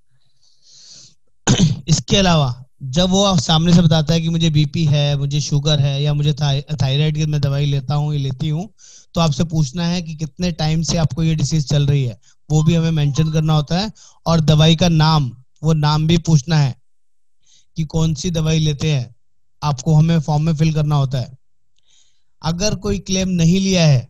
[SPEAKER 1] इसके अलावा जब वो सामने से बताता है कि मुझे बीपी है, मुझे शुगर है या मुझे थायराइड की मैं दवाई लेता हूँ या लेती हूँ, तो आपसे पूछना है कि कितने टाइम से आपको ये डिसीज चल रही है, वो भी हमें मेंशन करना होता है। और दवाई का नाम, वो नाम भी पूछना है कि कौन सी दवाई लेते हैं, आपको हमें फॉर्म में फिल करना होता है। अगर कोई क्लेम नहीं लिया है,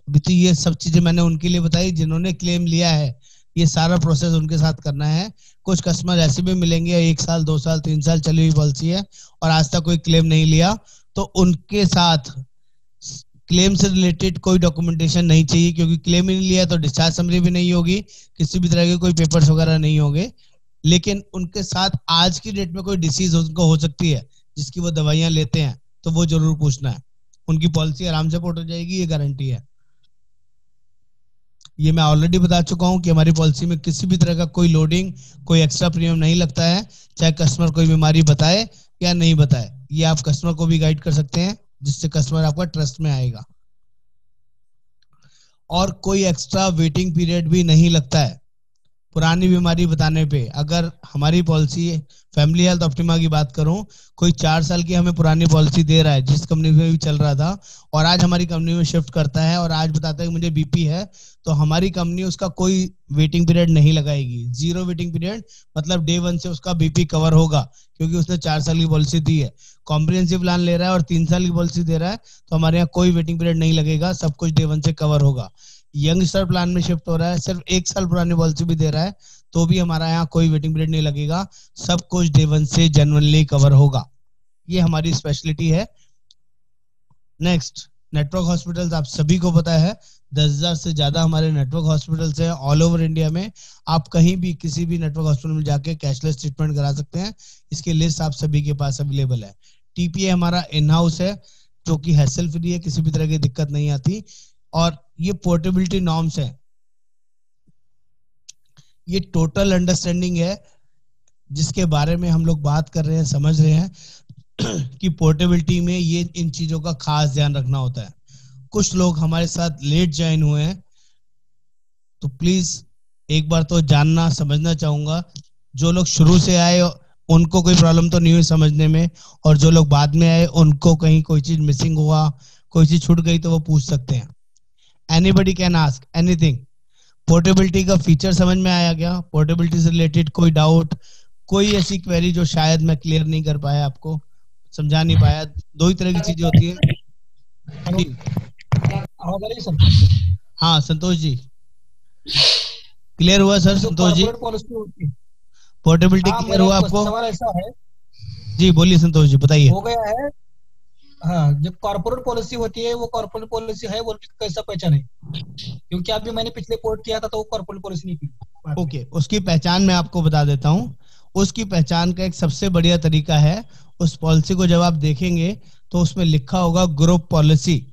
[SPEAKER 1] अभी तो ये सब चीजें मैंने उनके लिए बताई जिन्होंने क्लेम लिया है, ये सारा प्रोसेस उनके साथ करना है। कुछ कस्टमर ऐसे भी मिलेंगे 1 साल 2 साल 3 साल चली हुई पॉलिसी है और आज तक कोई क्लेम नहीं लिया, तो उनके साथ क्लेम से रिलेटेड कोई डॉक्यूमेंटेशन नहीं चाहिए, क्योंकि क्लेम ही नहीं लिया तो डिस्चार्ज समरी भी नहीं होगी, किसी भी तरह के कोई पेपर्स वगैरह नहीं होंगे। लेकिन उनके साथ आज की डेट में कोई डिसीज उनको हो सकती है जिसकी वो दवाइयां लेते हैं, तो वो जरूर पूछना है। उनकी पॉलिसी आराम से पोर्ट हो जाएगी, ये गारंटी है। ये मैं ऑलरेडी बता चुका हूं कि हमारी पॉलिसी में किसी भी तरह का कोई लोडिंग, कोई एक्स्ट्रा प्रीमियम नहीं लगता है, चाहे कस्टमर कोई बीमारी बताए या नहीं बताए। ये आप कस्टमर को भी गाइड कर सकते हैं, जिससे कस्टमर आपका ट्रस्ट में आएगा। और कोई एक्स्ट्रा वेटिंग पीरियड भी नहीं लगता है पुरानी बीमारी बताने पे। अगर हमारी पॉलिसी, फैमिली हेल्थ ऑप्टिमा की बात करूं, कोई 4 साल की हमें पुरानी पॉलिसी दे रहा है जिस कंपनी में भी चल रहा था, और आज हमारी कंपनी में शिफ्ट करता है और आज बताता है कि मुझे बीपी है, तो हमारी कंपनी उसका कोई वेटिंग पीरियड नहीं लगाएगी। 0 वेटिंग पीरियड, मतलब डे 1 से उसका बीपी कवर होगा, क्योंकि उसने 4 साल की पॉलिसी दी है। कॉम्प्रिहेंसिव प्लान ले रहा है और 3 साल की पॉलिसी दे रहा है, तो हमारे यहाँ कोई वेटिंग पीरियड नहीं लगेगा, सब कुछ डे 1 से कवर होगा। यंगस्टर प्लान में शिफ्ट हो रहा है, सिर्फ 1 साल पुरानी पॉलिसी भी दे रहा है, तो भी हमारा यहाँ कोई वेटिंग पीरियड नहीं लगेगा, सब कुछ डे 1 से जेन्युइनली कवर होगा। ये हमारी स्पेशलिटी है। नेक्स्ट, नेटवर्क हॉस्पिटल्स आप सभी को पता है, 10,000 से ज्यादा हमारे नेटवर्क हॉस्पिटल्स हैं ऑल ओवर इंडिया में। आप कहीं भी किसी भी नेटवर्क हॉस्पिटल में जाके कैशलेस ट्रीटमेंट करा सकते हैं, इसकी लिस्ट आप सभी के पास अवेलेबल है। टीपीए हमारा इन हाउस है, जो कि हैसल फ्री है, किसी भी तरह की दिक्कत नहीं आती। और ये पोर्टेबिलिटी नॉर्म्स है, ये टोटल अंडरस्टैंडिंग है जिसके बारे में हम लोग बात कर रहे हैं, समझ रहे हैं कि पोर्टेबिलिटी में ये इन चीजों का खास ध्यान रखना होता है। कुछ लोग हमारे साथ लेट ज्वाइन हुए हैं, तो प्लीज एक बार तो जानना समझना चाहूंगा, जो लोग शुरू से आए उनको कोई प्रॉब्लम तो नहीं हुई समझने में, और जो लोग बाद में आए उनको कहीं कोई चीज मिसिंग हुआ, कोई चीज छूट गई, तो वो पूछ सकते हैं। Anybody can ask anything. Portability का फीचर समझ में आया क्या? पोर्टेबिलिटी से रिलेटेड कोई डाउट, कोई ऐसी क्वेरी जो शायद मैं क्लियर नहीं कर पाया, आपको समझा नहीं पाया? 2 ही तरह की चीजें होती है जी। हाँ संतोष जी, क्लियर हुआ sir? Santosh ji, portability clear हुआ आपको?
[SPEAKER 2] सवाल ऐसा है
[SPEAKER 1] जी बोलिए संतोष जी, बताइए।
[SPEAKER 2] हो गया है। हाँ, जब कॉर्पोरेट पॉलिसी होती है, वो कॉर्पोरेट पॉलिसी है, वो कैसा पहचाने? क्योंकि अभी मैंने पिछले पोर्ट किया था तो वो कॉर्पोरेट पॉलिसी नहीं थी।
[SPEAKER 1] ओके, उसकी पहचान मैं आपको बता देता हूँ। उसकी पहचान का एक सबसे बढ़िया तरीका है, उस पॉलिसी को जब आप देखेंगे तो उसमें लिखा होगा ग्रुप पॉलिसी।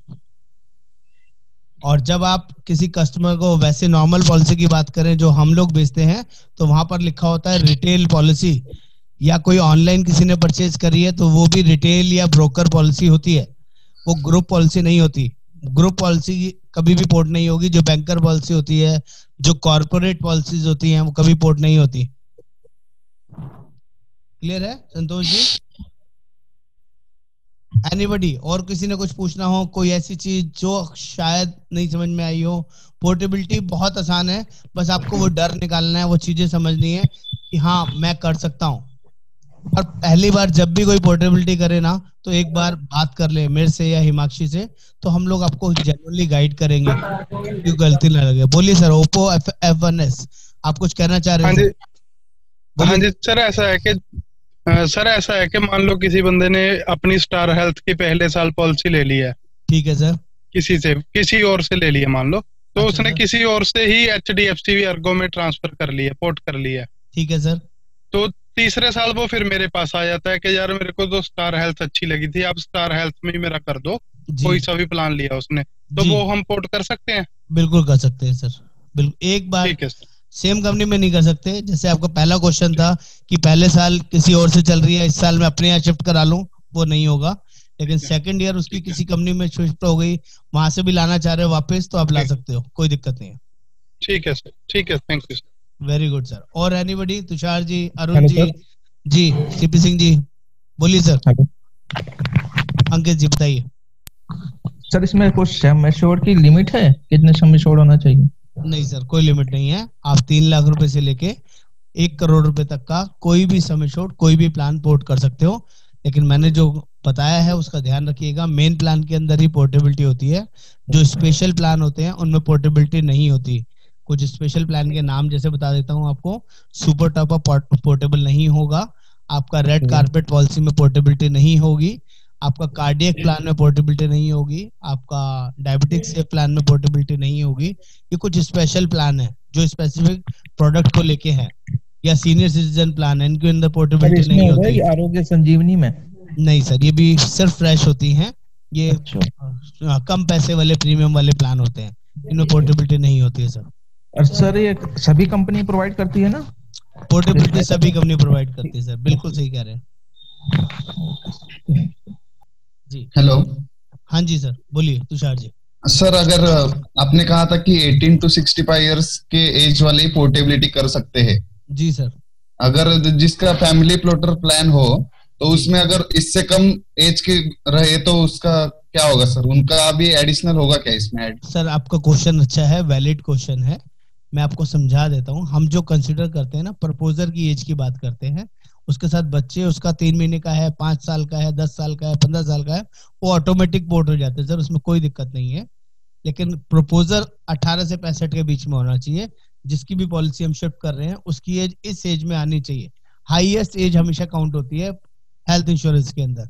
[SPEAKER 1] और जब आप किसी कस्टमर को वैसे नॉर्मल पॉलिसी की बात करें जो हम लोग बेचते हैं, तो वहां पर लिखा होता है रिटेल पॉलिसी, या कोई ऑनलाइन किसी ने परचेज करी है तो वो भी रिटेल या ब्रोकर पॉलिसी होती है, वो ग्रुप पॉलिसी नहीं होती। ग्रुप पॉलिसी कभी भी पोर्ट नहीं होगी। जो बैंकर पॉलिसी होती है, जो कॉर्पोरेट पॉलिसीज होती हैं, वो कभी पोर्ट नहीं होती। क्लियर है संतोष जी? एनीबडी और किसी ने कुछ पूछना हो, कोई ऐसी चीज जो शायद नहीं समझ में आई हो? पोर्टेबिलिटी बहुत आसान है, बस आपको वो डर निकालना है, वो चीजें समझनी है कि हाँ मैं कर सकता हूँ। और पहली बार जब भी कोई पोर्टेबिलिटी करे ना, तो एक बार बात कर ले मेरे से या हिमाक्षी से, तो हम लोग आपको जेन्युइनली गाइड करेंगे, क्यों गलती ना लगे। बोलिए सर, ओप्पो F1s, आप कुछ कहना चाह रहे
[SPEAKER 5] हाँ
[SPEAKER 1] हैं
[SPEAKER 5] जी,
[SPEAKER 1] सर?
[SPEAKER 5] हाँ
[SPEAKER 1] बोलिए।
[SPEAKER 5] जी सर। ऐसा है कि मान लो किसी बंदे ने अपनी स्टार हेल्थ की पहले साल पॉलिसी ले ली है,
[SPEAKER 1] ठीक है सर।
[SPEAKER 5] किसी और से ले ली है मान लो, तो
[SPEAKER 1] अच्छा
[SPEAKER 5] उसने
[SPEAKER 1] सर।
[SPEAKER 5] किसी और से ही HDFC अर्गो में ट्रांसफर कर लिया, पोर्ट कर लिया।
[SPEAKER 1] ठीक है सर।
[SPEAKER 5] तो तीसरे साल वो फिर मेरे पास आ जाता है कि यार मेरे को तो स्टार हेल्थ अच्छी लगी थी, आप स्टार हेल्थ में ही मेरा कर दो,
[SPEAKER 1] जी
[SPEAKER 5] कोई सा भी प्लान लिया उसने, तो
[SPEAKER 1] जी,
[SPEAKER 5] वो हम पोर्ट कर सकते हैं?
[SPEAKER 1] बिल्कुल कर सकते हैं सर। बिल्कुल, एक बार
[SPEAKER 5] ठीक है सर।
[SPEAKER 1] सेम कंपनी में नहीं कर सकते। जैसे आपका पहला क्वेश्चन था कि पहले साल किसी और से चल रही है, इस साल मैं अपने यहाँ शिफ्ट करा लूं, वो नहीं होगा। लेकिन
[SPEAKER 5] ठीक है,
[SPEAKER 1] सेकंड ईयर उसकी
[SPEAKER 5] ठीक है,
[SPEAKER 1] किसी कंपनी में शिफ्ट हो गई, वहां से भी लाना चाह रहे हो वापस, तो आप ला
[SPEAKER 5] ठीक
[SPEAKER 1] सकते हो, कोई दिक्कत नहीं है।
[SPEAKER 5] ठीक है सर, ठीक है, thank you sir.
[SPEAKER 1] Very good sir. और एनीबडी? तुषार जी, अरुण
[SPEAKER 3] हेलो
[SPEAKER 1] जी?
[SPEAKER 3] सर।
[SPEAKER 1] जी, सीपी सिंह जी, बोलिए सर।
[SPEAKER 3] हेलो
[SPEAKER 1] अंकित जी बताइए।
[SPEAKER 3] सर, इसमें कुछ सम एश्योर्ड की लिमिट है, कितने सम एश्योर्ड होना चाहिए?
[SPEAKER 1] नहीं सर, कोई लिमिट नहीं है। आप 3 लाख रुपए से लेके 1 करोड़ रुपए तक का कोई भी सम एश्योर्ड, कोई भी प्लान पोर्ट कर सकते हो। लेकिन मैंने जो बताया है उसका ध्यान रखिएगा, मेन प्लान के अंदर ही पोर्टेबिलिटी होती है। जो स्पेशल प्लान होते हैं उनमें पोर्टेबिलिटी नहीं होती। कुछ स्पेशल प्लान के नाम जैसे बता देता हूँ आपको। सुपर टॉप अप पोर्टेबल नहीं होगा, आपका रेड कारपेट पॉलिसी में पोर्टेबिलिटी नहीं होगी, आपका कार्डियक प्लान में पोर्टेबिलिटी नहीं होगी, आपका डायबिटिक सेफ प्लान में पोर्टेबिलिटी नहीं होगी। ये कुछ स्पेशल प्लान है जो स्पेसिफिक प्रोडक्ट को लेके है, या सीनियर सिटीजन प्लान है, इनके अंदर
[SPEAKER 3] सर,
[SPEAKER 1] पोर्टेबिलिटी
[SPEAKER 3] इसमें
[SPEAKER 1] नहीं
[SPEAKER 3] होगा
[SPEAKER 1] होती।
[SPEAKER 3] ये आरोग्य संजीवनी में?
[SPEAKER 1] नहीं सर, ये भी सिर्फ फ्रेश होती हैं। ये
[SPEAKER 3] अच्छा।
[SPEAKER 1] कम पैसे वाले प्रीमियम वाले प्लान होते हैं, इनमें पोर्टेबिलिटी नहीं होती है सर।
[SPEAKER 3] और सर, ये सभी कंपनी प्रोवाइड करती है ना?
[SPEAKER 1] पोर्टेबिलिटी सभी कंपनी प्रोवाइड करती है सर, बिल्कुल सही कह रहे हैं जी।
[SPEAKER 6] हेलो
[SPEAKER 1] हाँ जी सर, बोलिए तुषार जी।
[SPEAKER 6] सर, अगर आपने कहा था कि 18 to 65 इयर्स के एज वाले पोर्टेबिलिटी कर सकते हैं,
[SPEAKER 1] जी सर।
[SPEAKER 6] अगर जिसका फैमिली प्लॉटर प्लान हो, तो उसमें अगर इससे कम एज के रहे तो उसका क्या होगा सर? उनका भी एडिशनल होगा क्या इसमें ऐड?
[SPEAKER 1] सर आपका क्वेश्चन अच्छा है, वैलिड क्वेश्चन है। मैं आपको समझा देता हूँ। हम जो कंसिडर करते हैं ना, प्रपोजर की एज की बात करते हैं, उसके साथ बच्चे उसका 3 महीने का है, 5 साल का है, 10 साल का है, 15 साल का है, वो ऑटोमेटिक पोर्ट हो जाते हैं सर, उसमें कोई दिक्कत नहीं है। लेकिन प्रपोजल 18 से 65 के बीच में होना चाहिए। जिसकी भी पॉलिसी हम शिफ्ट कर रहे हैं उसकी एज इस एज में आनी चाहिए। हाईएस्ट एज हमेशा काउंट होती है हेल्थ इंश्योरेंस के अंदर,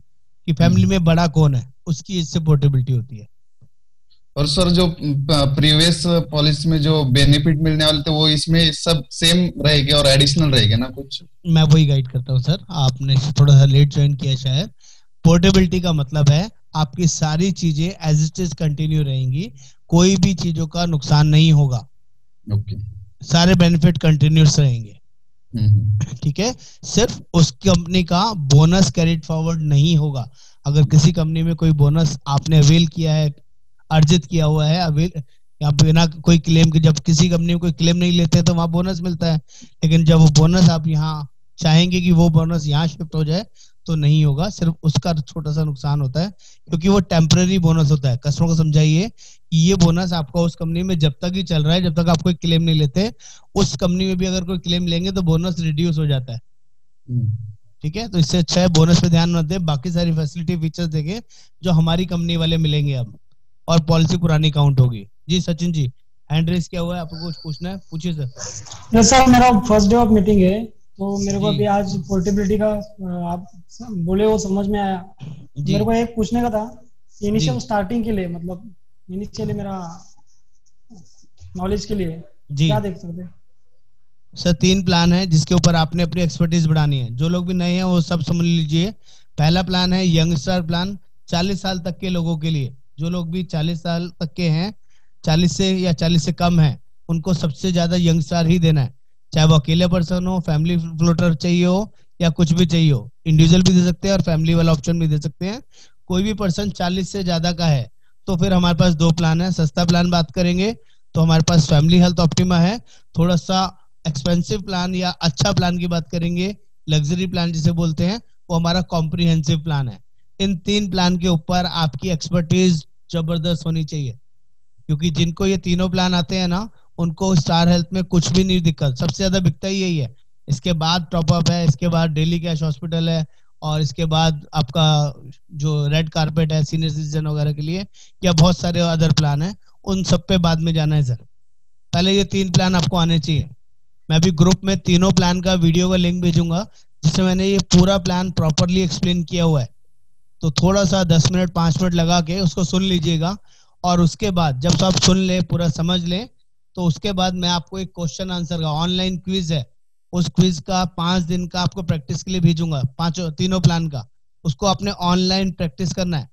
[SPEAKER 1] कि फैमिली में बड़ा कौन है, उसकी एज से पोर्टेबिलिटी होती है।
[SPEAKER 6] और सर, जो प्रीवियस पॉलिसी में जो बेनिफिट मिलने वाले थे वो इसमें सब सेम रहेगा और एडिशनल रहेगा ना कुछ?
[SPEAKER 1] मैं वही गाइड करता हूँ सर, आपने थोड़ा सा लेट ज्वाइन किया शायद। पोर्टेबिलिटी का मतलब है आपकी सारी चीजें एज इट इज कंटिन्यू रहेंगी, कोई भी चीजों का नुकसान नहीं होगा।
[SPEAKER 6] ओके।
[SPEAKER 1] सारे बेनिफिट कंटिन्यूस रहेंगे, ठीक है। सिर्फ उस कंपनी का बोनस कैरिड फॉरवर्ड नहीं होगा। अगर किसी कंपनी में कोई बोनस आपने अवेल किया है, अर्जित किया हुआ है, अवेल यहाँ बिना कोई क्लेम के, जब किसी कंपनी में कोई क्लेम नहीं लेते तो वहां बोनस मिलता है। लेकिन जब वो बोनस आप यहाँ चाहेंगे कि वो बोनस यहाँ शिफ्ट हो जाए, तो नहीं होगा। सिर्फ उसका छोटा सा नुकसान होता है, क्योंकि वो टेम्पररी बोनस होता है। कस्टमर को समझाइए कि ये बोनस आपका उस कंपनी में जब तक ही चल रहा है, जब तक आप कोई क्लेम नहीं लेते। उस कंपनी में भी अगर कोई क्लेम लेंगे तो बोनस रिड्यूस हो जाता है, ठीक है। तो इससे अच्छा है बोनस पे ध्यान मत दे, बाकी सारी फैसिलिटी फीचर्स देखें जो हमारी कंपनी वाले मिलेंगे अब, और पॉलिसी पुरानी काउंट होगी। जी सचिन जी, हैंड रेस क्या हुआ है, आपको कुछ पूछना है, पूछिए सर।
[SPEAKER 7] सर मेरा फर्स्ट डे ऑफ मीटिंग है, तो मेरे को
[SPEAKER 1] जी।
[SPEAKER 7] अभी आज पोर्टेबिलिटी का आप बोले वो समझ में आया।
[SPEAKER 1] जी।
[SPEAKER 7] मेरे को एक पूछने का था, इनिशियल
[SPEAKER 1] जी।
[SPEAKER 7] स्टार्टिंग के लिए, मतलब इनिशियली मेरा नॉलेज के लिए
[SPEAKER 1] जी
[SPEAKER 7] क्या देख सकते हैं?
[SPEAKER 1] सर 3 प्लान है जिसके ऊपर आपने अपनी एक्सपर्टीज बढ़ानी है। जो लोग भी नए हैं वो सब समझ लीजिए। पहला प्लान है यंगस्टर प्लान, 40 साल तक के लोगों के लिए। जो लोग भी 40 साल तक के हैं, 40 से या 40 से कम है, उनको सबसे ज्यादा यंगस्टर ही देना है। चाहे वो अकेले पर्सन हो, फैमिली फ्लोटर चाहिए हो, या कुछ भी चाहिए हो। इंडिविजुअल भी दे सकते हैं और फैमिली वाला ऑप्शन भी दे सकते हैं। कोई भी पर्सन 40 से ज्यादा का है तो फिर हमारे पास 2 प्लान है। सस्ता प्लान बात करेंगे तो हमारे पास फैमिली हेल्थ ऑप्टिमा है। थोड़ा सा एक्सपेंसिव प्लान या अच्छा प्लान की बात करेंगे, लग्जरी प्लान जिसे बोलते हैं, वो हमारा कॉम्प्रिहेंसिव प्लान है। इन 3 प्लान के ऊपर आपकी एक्सपर्टीज जबरदस्त होनी चाहिए, क्योंकि जिनको ये तीनों प्लान आते हैं ना, उनको स्टार हेल्थ में कुछ भी नहीं दिक्कत। सबसे ज्यादा बिकता ही यही है, इसके बाद टॉपअप है, इसके बाद डेली कैश हॉस्पिटल है, और इसके बाद आपका जो रेड कारपेट है सीनियर सिटीजन वगैरह के लिए, या बहुत सारे अदर प्लान है, उन सब पे बाद में जाना है सर। पहले ये 3 प्लान आपको आने चाहिए। मैं भी ग्रुप में तीनों प्लान का वीडियो का लिंक भेजूंगा, जिसमें मैंने ये पूरा प्लान प्रॉपरली एक्सप्लेन किया हुआ है। तो थोड़ा सा 10 मिनट 5 मिनट लगा के उसको सुन लीजिएगा, और उसके बाद जब आप सुन ले, पूरा समझ ले, तो उसके बाद मैं आपको एक क्वेश्चन आंसर का ऑनलाइन क्विज है, उस क्विज का 5 दिन का आपको प्रैक्टिस के लिए भेजूंगा, तीनों प्लान का। उसको आपने ऑनलाइन प्रैक्टिस करना है।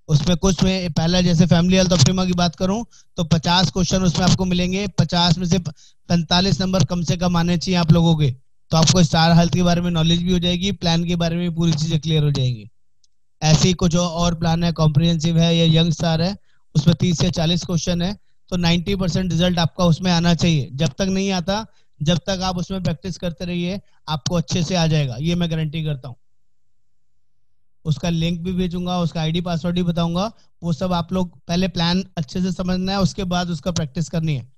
[SPEAKER 1] उसमें कुछ में पहला जैसे फैमिली हेल्थ ऑप्टिमा की बात करूं तो 50 क्वेश्चन उसमें आपको मिलेंगे, 50 में से 45 नंबर कम से कम आने चाहिए आप लोगों के। तो आपको स्टार हेल्थ के बारे में नॉलेज भी हो जाएगी, प्लान के बारे में पूरी चीजें क्लियर हो जाएंगी। ऐसे ही कुछ और प्लान है, कॉम्प्रिहेंसिव है या यंग स्टार है, उसमें 30 से 40 क्वेश्चन है। तो 90% रिजल्ट आपका उसमें आना चाहिए। जब तक नहीं आता, जब तक आप उसमें प्रैक्टिस करते रहिए, आपको अच्छे से आ जाएगा, ये मैं गारंटी करता हूँ। उसका लिंक भी भेजूंगा, उसका आईडी पासवर्ड भी बताऊंगा। वो सब आप लोग पहले प्लान अच्छे से समझना है, उसके बाद उसका प्रैक्टिस करनी है।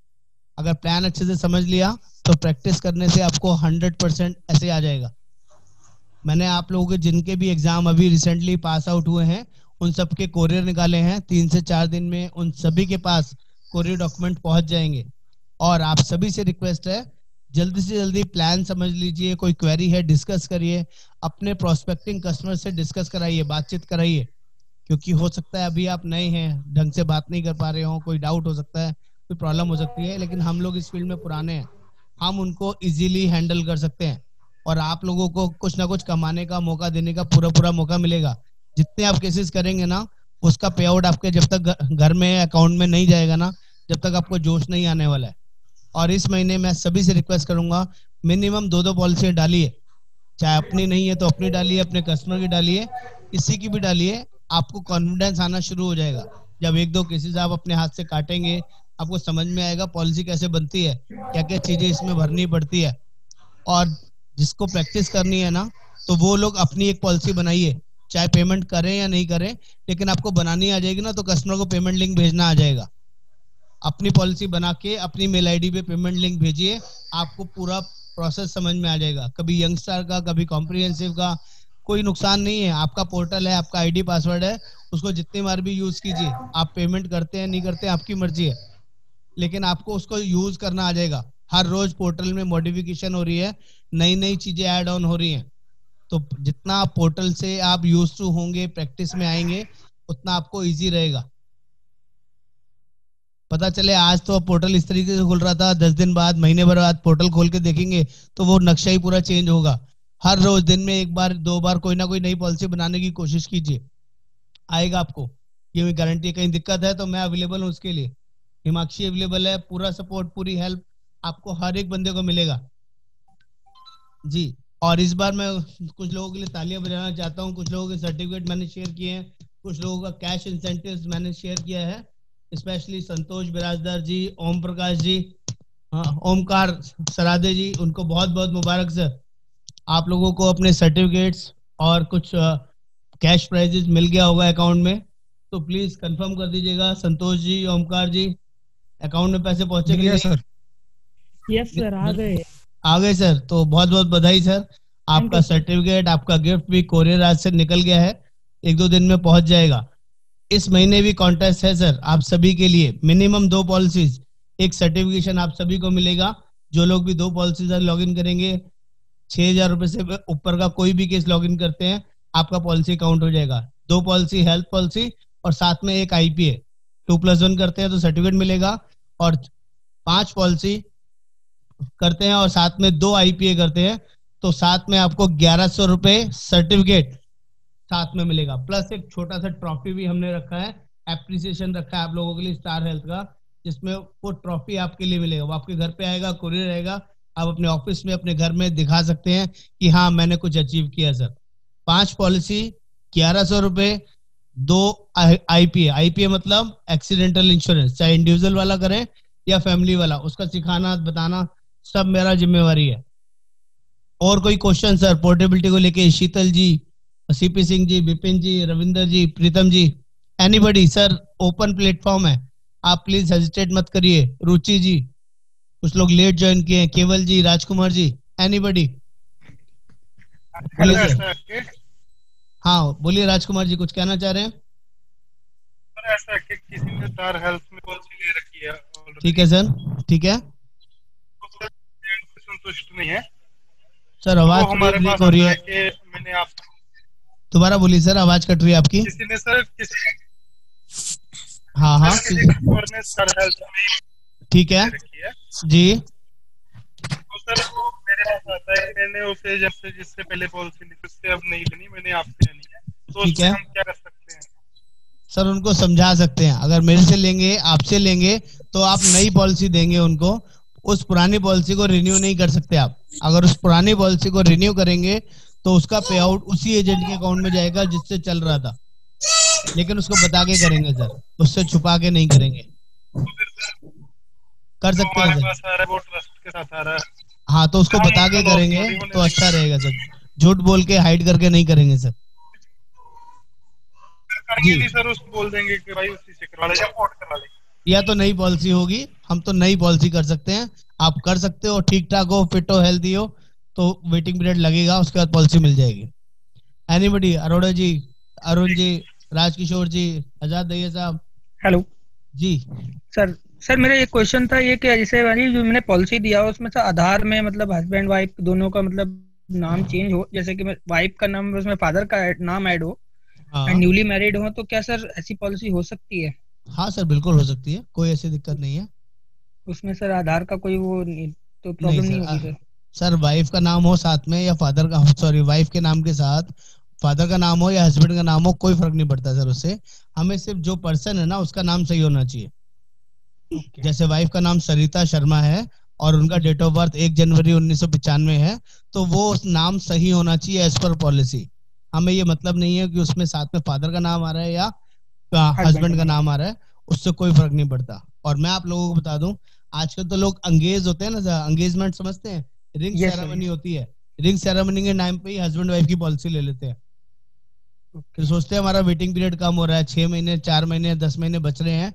[SPEAKER 1] अगर प्लान अच्छे से समझ लिया तो प्रैक्टिस करने से आपको 100% ऐसे आ जाएगा। मैंने आप लोगों के जिनके भी एग्जाम अभी रिसेंटली पास आउट हुए हैं, उन सब के कोरियर निकाले हैं। 3 से 4 दिन में उन सभी के पास कोरियर डॉक्यूमेंट पहुंच जाएंगे। और आप सभी से रिक्वेस्ट है, जल्दी से जल्दी प्लान समझ लीजिए। कोई क्वेरी है डिस्कस करिए, अपने प्रोस्पेक्टिंग कस्टमर से डिस्कस कराइए, बातचीत कराइए। क्योंकि हो सकता है अभी आप नए हैं, ढंग से बात नहीं कर पा रहे हो, कोई डाउट हो सकता है, कोई प्रॉब्लम हो सकती है, लेकिन हम लोग इस फील्ड में पुराने हैं, हम उनको इजीली हैंडल कर सकते हैं। और आप लोगों को कुछ ना कुछ कमाने का मौका देने का पूरा मौका मिलेगा। जितने आप केसेस करेंगे ना, उसका पे आउट आपके जब तक घर में अकाउंट में नहीं जाएगा ना, जब तक आपको जोश नहीं आने वाला है। और इस महीने मैं सभी से रिक्वेस्ट करूंगा, मिनिमम 2 पॉलिसी डालिए, चाहे अपनी नहीं है तो अपनी डालिए, अपने कस्टमर की डालिए, किसी की भी डालिए। आपको कॉन्फिडेंस आना शुरू हो जाएगा। जब 1-2 केसेस आप अपने हाथ से काटेंगे, आपको समझ में आएगा पॉलिसी कैसे बनती है, क्या क्या चीजें इसमें भरनी पड़ती है। और जिसको प्रैक्टिस करनी है ना, तो वो लोग अपनी एक पॉलिसी बनाइए, चाहे पेमेंट करें या नहीं करें, लेकिन आपको बनानी आ जाएगी ना, तो कस्टमर को पेमेंट लिंक भेजना आ जाएगा। अपनी पॉलिसी बना के अपनी मेल आईडी पे पेमेंट लिंक भेजिए, आपको पूरा प्रोसेस समझ में आ जाएगा। कभी यंगस्टार का, कभी कॉम्प्रिहेंसिव का, कोई नुकसान नहीं है। आपका पोर्टल है, आपका आईडी पासवर्ड है, उसको जितनी बार भी यूज कीजिए। आप पेमेंट करते हैं नहीं करते हैं आपकी मर्जी है, लेकिन आपको उसको यूज करना आ जाएगा। हर रोज पोर्टल में मॉडिफिकेशन हो रही है, नई चीजें ऐड ऑन हो रही हैं। तो जितना आप पोर्टल से आप यूज टू होंगे, प्रैक्टिस में आएंगे, उतना आपको इजी रहेगा। पता चले आज तो पोर्टल इस तरीके से खुल रहा था, 10 दिन बाद, महीने भर बाद पोर्टल खोल के देखेंगे तो वो नक्शा ही पूरा चेंज होगा। हर रोज दिन में 1 बार 2 बार कोई ना कोई नई पॉलिसी बनाने की कोशिश कीजिए, आएगा आपको, ये गारंटी। कहीं दिक्कत है तो मैं अवेलेबल हूँ उसके लिए, हिमाक्षी अवेलेबल है, पूरा सपोर्ट, पूरी हेल्प आपको हर एक बंदे को मिलेगा जी। और इस बार मैं कुछ लोगों के लिए तालियां बजाना चाहता हूँ। कुछ लोगों के सर्टिफिकेट मैंने शेयर किए हैं, कुछ लोगों का कैश इंसेंटिव्स मैंने शेयर किया है, स्पेशली संतोष बिराजदार जी, ओम प्रकाश जी, ओमकार सरादे जी, उनको बहुत बहुत मुबारक सर। आप लोगों को अपने सर्टिफिकेट्स और कुछ कैश प्राइजेस मिल गया होगा अकाउंट में, तो प्लीज कंफर्म कर दीजिएगा। संतोष जी, ओमकार जी, अकाउंट में पैसे पहुंचे कि नहीं?
[SPEAKER 4] सर
[SPEAKER 7] यस सर,
[SPEAKER 1] आ गए सर, तो बहुत बहुत बधाई सर। आपका सर्टिफिकेट, आपका गिफ्ट भी कोरियर आज से निकल गया है, 1-2 दिन में पहुंच जाएगा। इस महीने भी कॉन्टेस्ट है सर आप सभी के लिए, मिनिमम 2 पॉलिसीज, एक सर्टिफिकेशन आप सभी को मिलेगा। जो लोग भी 2 पॉलिसीज लॉग इन करेंगे, 6,000 रुपए से ऊपर का कोई भी केस लॉग इन करते हैं, आपका पॉलिसी काउंट हो जाएगा। 2 पॉलिसी हेल्थ पॉलिसी और साथ में एक आईपीए, 2+1 करते हैं तो सर्टिफिकेट मिलेगा। और 5 पॉलिसी करते हैं और साथ में 2 आईपीए करते हैं, तो साथ में आपको 1100 रुपए सर्टिफिकेट साथ में मिलेगा। प्लस एक छोटा सा ट्रॉफी भी हमने रखा है, एप्रिसिएशन रखा है आप लोगों के लिए स्टार हेल्थ का, जिसमें वो ट्रॉफी आपके लिए मिलेगा। वो आपके घर पे आएगा, कुरियर रहेगा, आप अपने ऑफिस में, अपने घर में दिखा सकते हैं कि हाँ मैंने कुछ अचीव किया सर। 5 पॉलिसी, 1100 रुपए, 2 आईपीए। आईपीए मतलब एक्सीडेंटल इंश्योरेंस, चाहे इंडिविजुअल वाला करें या फैमिली वाला, उसका सिखाना बताना सब मेरा जिम्मेवारी है। और कोई क्वेश्चन सर पोर्टेबिलिटी को लेके? शीतल जी, सीपी सिंह जी, विपिन जी, रविंदर जी, प्रीतम जी, एनीबडी सर, ओपन प्लेटफॉर्म है, आप प्लीज हेजिटेट मत करिए। रुचि जी, कुछ लोग लेट ज्वाइन किए हैं, केवल जी, राजकुमार जी, एनीबडी?
[SPEAKER 5] हेलो
[SPEAKER 1] बोलिए सर।
[SPEAKER 5] ऐसा है कि
[SPEAKER 1] हाँ बोलिए राजकुमार जी, कुछ कहना चाह रहे हैं?
[SPEAKER 5] सर ऐसा है कि किसी ने स्टार हेल्थ में पॉलिसी ले रखी है already,
[SPEAKER 1] ठीक है सर, ठीक है
[SPEAKER 5] तो सर एजेंट से संतुष्ट नहीं है,
[SPEAKER 1] सर।
[SPEAKER 5] तो
[SPEAKER 1] आवाज
[SPEAKER 5] वो
[SPEAKER 1] थोड़ी
[SPEAKER 5] हमारे
[SPEAKER 1] ब्रेक
[SPEAKER 5] पास
[SPEAKER 1] हो रही
[SPEAKER 5] आता
[SPEAKER 1] है,
[SPEAKER 5] है कि मैंने आप
[SPEAKER 1] दोबारा बोलिए सर, आवाज कट रही है आपकी।
[SPEAKER 5] किसी ने सर
[SPEAKER 1] हाँ हाँ
[SPEAKER 5] किसी कस्टमर ने स्टार हेल्थ में
[SPEAKER 1] ठीक है
[SPEAKER 5] ले रखी है,
[SPEAKER 1] जी।
[SPEAKER 5] तो सर वो मेरे पास आता है कि मैंने उस एजेंट से जिससे पहले पॉलिसी ली उससे अब नहीं लेनी, मैंने आपसे लेनी है, तो
[SPEAKER 1] ठीक
[SPEAKER 5] उसमें
[SPEAKER 1] है
[SPEAKER 5] हम क्या कर सकते हैं?
[SPEAKER 1] सर, उनको समझा सकते हैं। अगर मेरे से लेंगे, आपसे लेंगे, तो आप नई पॉलिसी देंगे उनको, उस पुरानी पॉलिसी को रिन्यू नहीं कर सकते आप। अगर उस पुरानी पॉलिसी को रिन्यू करेंगे तो उसका पे आउट उसी एजेंट के अकाउंट में जाएगा जिससे चल रहा था, लेकिन उसको बता के करेंगे सर, उससे छुपा के नहीं करेंगे।
[SPEAKER 5] तो फिर सर
[SPEAKER 1] कर
[SPEAKER 5] जो
[SPEAKER 1] सकते हैं
[SPEAKER 5] हमारे
[SPEAKER 1] सर।
[SPEAKER 5] पास आ रहा है वो ट्रस्ट के साथ आ रहा है,
[SPEAKER 1] हाँ तो उसको
[SPEAKER 5] हम
[SPEAKER 1] बता के
[SPEAKER 5] उसको लॉस
[SPEAKER 1] करेंगे
[SPEAKER 5] थोड़ी होने
[SPEAKER 1] तो
[SPEAKER 5] देंगे।
[SPEAKER 1] अच्छा रहेगा सर। झूठ बोल के हाइड करके नहीं करेंगे सर।
[SPEAKER 5] फिर करेंगे
[SPEAKER 1] जी,
[SPEAKER 5] नहीं सर, उसको बोल देंगे कि भाई उसी से करवा ले या पोर्ट करवा ले।
[SPEAKER 1] या तो नई पॉलिसी होगी, हम तो नई पॉलिसी कर सकते हैं। आप कर सकते हो, ठीक ठाक हो, फिट हो, हेल्थी हो, तो वेटिंग पीरियड लगेगा, उसके बाद पॉलिसी मिल जाएगी। एनीबडी? अरोड़ा जी, अरुण जी, राजकिशोर जी, आजाद दैया साहब
[SPEAKER 4] हेलो
[SPEAKER 1] जी।
[SPEAKER 4] सर। सर मेरा एक क्वेश्चन था ये कि जैसे वाली जो मैंने पॉलिसी दिया उसमें से आधार में मतलब हस्बैंड वाइफ दोनों का मतलब नाम चेंज हो, जैसे कि वाइफ का नाम उसमें फादर का नाम ऐड हो एंड
[SPEAKER 1] हाँ
[SPEAKER 4] न्यूली मैरिड हो, तो क्या सर ऐसी पॉलिसी हो सकती है?
[SPEAKER 1] हाँ सर, बिल्कुल हो सकती है, कोई ऐसी दिक्कत नहीं है।
[SPEAKER 4] उसमें सर आधार का कोई वो नहीं, तो
[SPEAKER 1] नहीं
[SPEAKER 4] प्रॉब्लम नहीं
[SPEAKER 1] सर,
[SPEAKER 4] होगी सर?
[SPEAKER 1] सर वाइफ का नाम हो साथ में या फादर का, सॉरी वाइफ के नाम के साथ फादर का नाम हो या हस्बैंड का नाम हो, कोई फर्क नहीं पड़ता सर उससे। हमें सिर्फ जो पर्सन है ना उसका नाम सही होना चाहिए।
[SPEAKER 4] ओके।
[SPEAKER 1] जैसे वाइफ का नाम सरिता शर्मा है और उनका डेट ऑफ बर्थ 1 जनवरी 1995 है, तो वो उस नाम सही होना चाहिए एज पर पॉलिसी। हमें ये मतलब नहीं है कि उसमें साथ में फादर का नाम आ रहा है या
[SPEAKER 4] हस्बैंड
[SPEAKER 1] हस्बैंड का नाम आ रहा है, उससे कोई फर्क नहीं पड़ता। और मैं आप लोगों को बता दूं, आजकल तो लोग अंगेज होते हैं ना, एंगेजमेंट समझते हैं, रिंग
[SPEAKER 4] यस
[SPEAKER 1] सेरेमनी
[SPEAKER 4] सर।
[SPEAKER 1] होती है, रिंग सेरेमनी के टाइम पे ही हस्बैंड वाइफ की पॉलिसी ले लेते हैं। फिर सोचते हैं हमारा वेटिंग पीरियड कम हो रहा है, 6 महीने, 4 महीने, 10 महीने बच रहे हैं,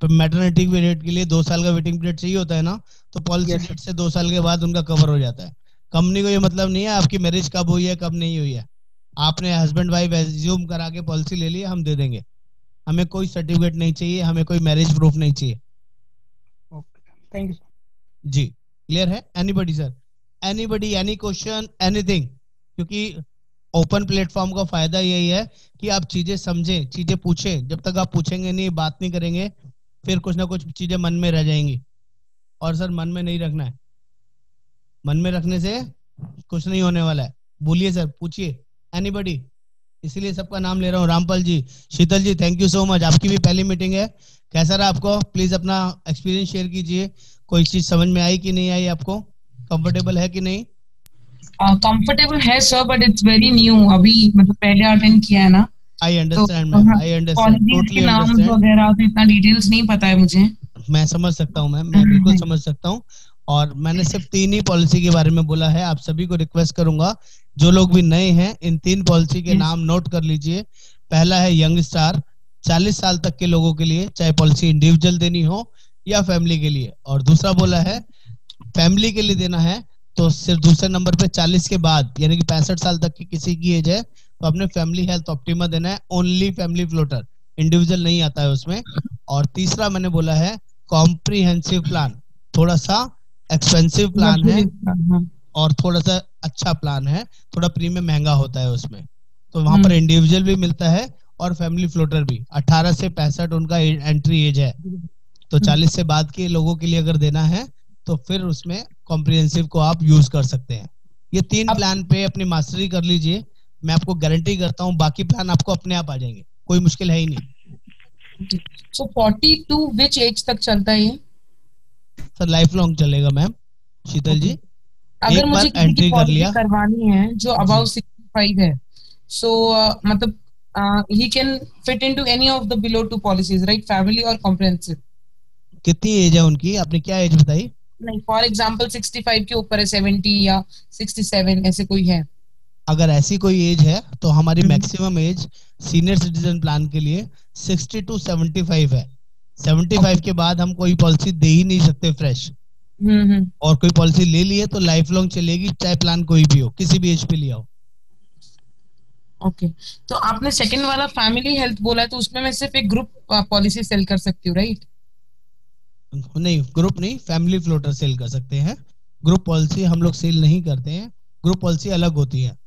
[SPEAKER 1] तो मैटरनिटी पीरियड के लिए 2 साल का वेटिंग पीरियड चाहिए होता है ना, तो पॉलिसी
[SPEAKER 4] यस
[SPEAKER 1] डेट से 2 साल के बाद उनका कवर हो जाता है। कंपनी को ये मतलब नहीं है आपकी मैरिज कब हुई है कब नहीं हुई है, आपने हस्बैंड वाइफ एज्यूम करा के पॉलिसी ले ली, हम दे देंगे। हमें कोई सर्टिफिकेट नहीं चाहिए, हमें कोई मैरिज प्रूफ नहीं चाहिए।
[SPEAKER 4] Okay, thank you.
[SPEAKER 1] जी, क्लियर है? Anybody sir? Anybody, any question, anything? क्योंकि ओपन प्लेटफॉर्म का फायदा यही है कि आप चीजें समझें, चीजें पूछें। जब तक आप पूछेंगे नहीं, बात नहीं करेंगे, फिर कुछ ना कुछ चीजें मन में रह जाएंगी। और सर मन में नहीं रखना है, मन में रखने से कुछ नहीं होने वाला है। बोलिए सर, पूछिए, एनीबडी? इसीलिए सबका नाम ले रहा हूँ। रामपाल जी, शीतल जी, थैंक यू सो मच। आपकी भी पहली मीटिंग है, कैसा रहा आपको? प्लीज अपना एक्सपीरियंस शेयर कीजिए। कोई चीज समझ में आई कि नहीं आई, आपको कंफर्टेबल है कि नहीं?
[SPEAKER 8] कंफर्टेबल है sir, but it's very new, अभी मतलब पहले अटेंड किया है ना,
[SPEAKER 1] आई
[SPEAKER 8] तो
[SPEAKER 1] understand ma'am, I understand,
[SPEAKER 8] policies
[SPEAKER 1] totally
[SPEAKER 8] के नाम
[SPEAKER 1] अंडरस्टैंड।
[SPEAKER 8] वगैरह तो इतना डिटेल्स नहीं पता है मुझे।
[SPEAKER 1] मैं समझ सकता हूँ मैम, मैं बिल्कुल समझ सकता हूँ। और मैंने सिर्फ 3 ही पॉलिसी के बारे में बोला है। आप सभी को रिक्वेस्ट करूंगा, जो लोग भी नए हैं, इन 3 पॉलिसी के नाम नोट कर लीजिए। पहला है यंग स्टार, 40 साल तक के लोगों के लिए, चाहे पॉलिसी इंडिविजुअल देनी हो या फैमिली के लिए। और दूसरा बोला है फैमिली के लिए देना है तो सिर्फ दूसरे नंबर पे 40 के बाद, यानी कि 65 साल तक की किसी की एज है तो अपने फैमिली हेल्थ ऑप्टिमा देना है, ओनली फैमिली फ्लोटर, इंडिविजुअल नहीं आता है उसमें। और तीसरा मैंने बोला है कॉम्प्रिहेंसिव प्लान, थोड़ा सा एक्सपेंसिव प्लान है और थोड़ा सा अच्छा प्लान है, थोड़ा प्रीमियम महंगा होता है उसमें। तो वहां पर इंडिविजुअल भी मिलता है और फैमिली फ्लोटर भी। 18 से 65 उनका एंट्री एज है, तो 40 से बाद के लोगों के लिए अगर देना है तो फिर उसमें कॉम्प्रिहेंसिव को आप यूज कर सकते हैं। ये 3 प्लान पे अपनी मास्टरी कर लीजिए, मैं आपको गारंटी करता हूँ बाकी प्लान आपको अपने आप आ जाएंगे, कोई मुश्किल है ही नहीं।
[SPEAKER 8] सो 40 टू विच एज तक चलता है ये?
[SPEAKER 1] सर लाइफ लॉन्ग चलेगा मैम, शीतल जी।
[SPEAKER 8] अगर
[SPEAKER 1] एक
[SPEAKER 8] मुझे
[SPEAKER 1] बार
[SPEAKER 8] किसी की
[SPEAKER 1] एंट्री कर
[SPEAKER 8] पॉलिसी
[SPEAKER 1] लिया,
[SPEAKER 8] करवानी है जो अबाउ 65 है, सो मतलब he can fit into any of the below 2 policies, right? Family और comprehensive?
[SPEAKER 1] कितनी एज है उनकी, आपने क्या एज बताई?
[SPEAKER 8] नहीं, फॉर एग्जांपल 65 के ऊपर है, 70 या 67 ऐसे कोई है?
[SPEAKER 1] अगर ऐसी कोई एज है तो हमारी maximum age senior citizen plan के लिए 60 to 75 है। 75 के बाद हम कोई पॉलिसी दे ही नहीं सकते फ्रेश, और कोई पॉलिसी ले ली है तो लाइफ लॉन्ग चलेगी, चाहे प्लान कोई भी हो, किसी भी एज पे लिया हो।
[SPEAKER 8] ओके, तो आपने सेकंड वाला फैमिली हेल्थ बोला है, तो उसमें मैं सिर्फ एक ग्रुप पॉलिसी सेल कर सकती हूँ, राइट?
[SPEAKER 1] नहीं, ग्रुप नहीं, फैमिली फ्लोटर सेल कर सकते हैं। ग्रुप पॉलिसी हम लोग सेल नहीं करते हैं, ग्रुप पॉलिसी अलग होती है।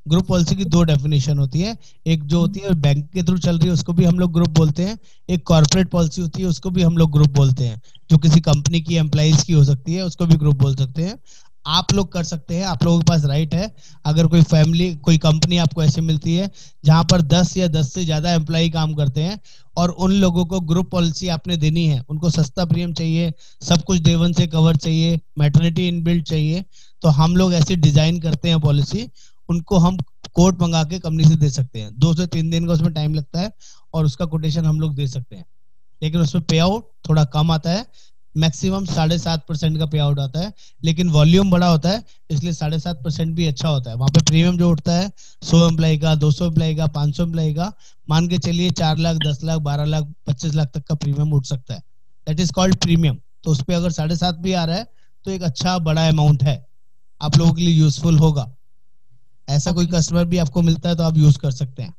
[SPEAKER 1] ग्रुप पॉलिसी की दो डेफिनेशन होती है, एक जो होती है बैंक के थ्रू चल रही है उसको भी हम लोग ग्रुप बोलते हैं, एक कॉर्पोरेट पॉलिसी होती है उसको भी हम लोग ग्रुप बोलते हैं, जो किसी कंपनी की एम्प्लॉइज की हो सकती है, उसको भी ग्रुप बोल सकते हैं। आप लोग कर सकते हैं, आप लोगों के पास राइट है। अगर कोई फैमिली, कोई कंपनी आपको ऐसे मिलती है जहां पर 10 या 10 से ज्यादा एम्प्लॉय काम करते हैं और उन लोगों को ग्रुप पॉलिसी आपने देनी है, उनको सस्ता प्रीमियम चाहिए, सब कुछ डे वन से कवर चाहिए, मैटरनिटी इनबिल्ट चाहिए, तो हम लोग ऐसी डिजाइन करते हैं पॉलिसी, उनको हम कोट मंगा के कंपनी से दे सकते हैं। 2 से 3 दिन का उसमें टाइम लगता है और उसका कोटेशन हम लोग दे सकते हैं, लेकिन उसमें पे आउट थोड़ा कम आता है, मैक्सिमम 7.5% का पे आउट आता है, लेकिन वॉल्यूम बड़ा होता है इसलिए 7.5% भी अच्छा होता है। वहां पे प्रीमियम जो उठता है 100 एम्प्लॉय का, 200 एम्प्लॉय का, 500 एम्प्लॉय का, मान के चलिए 4 लाख, 10 लाख, 12 लाख, 25 लाख तक का प्रीमियम उठ सकता है। That is called premium. तो उस पर अगर 7.5 भी आ रहा है तो एक अच्छा बड़ा अमाउंट है, आप लोगों के लिए यूजफुल होगा। ऐसा कोई कस्टमर भी आपको मिलता है तो आप यूज कर सकते हैं।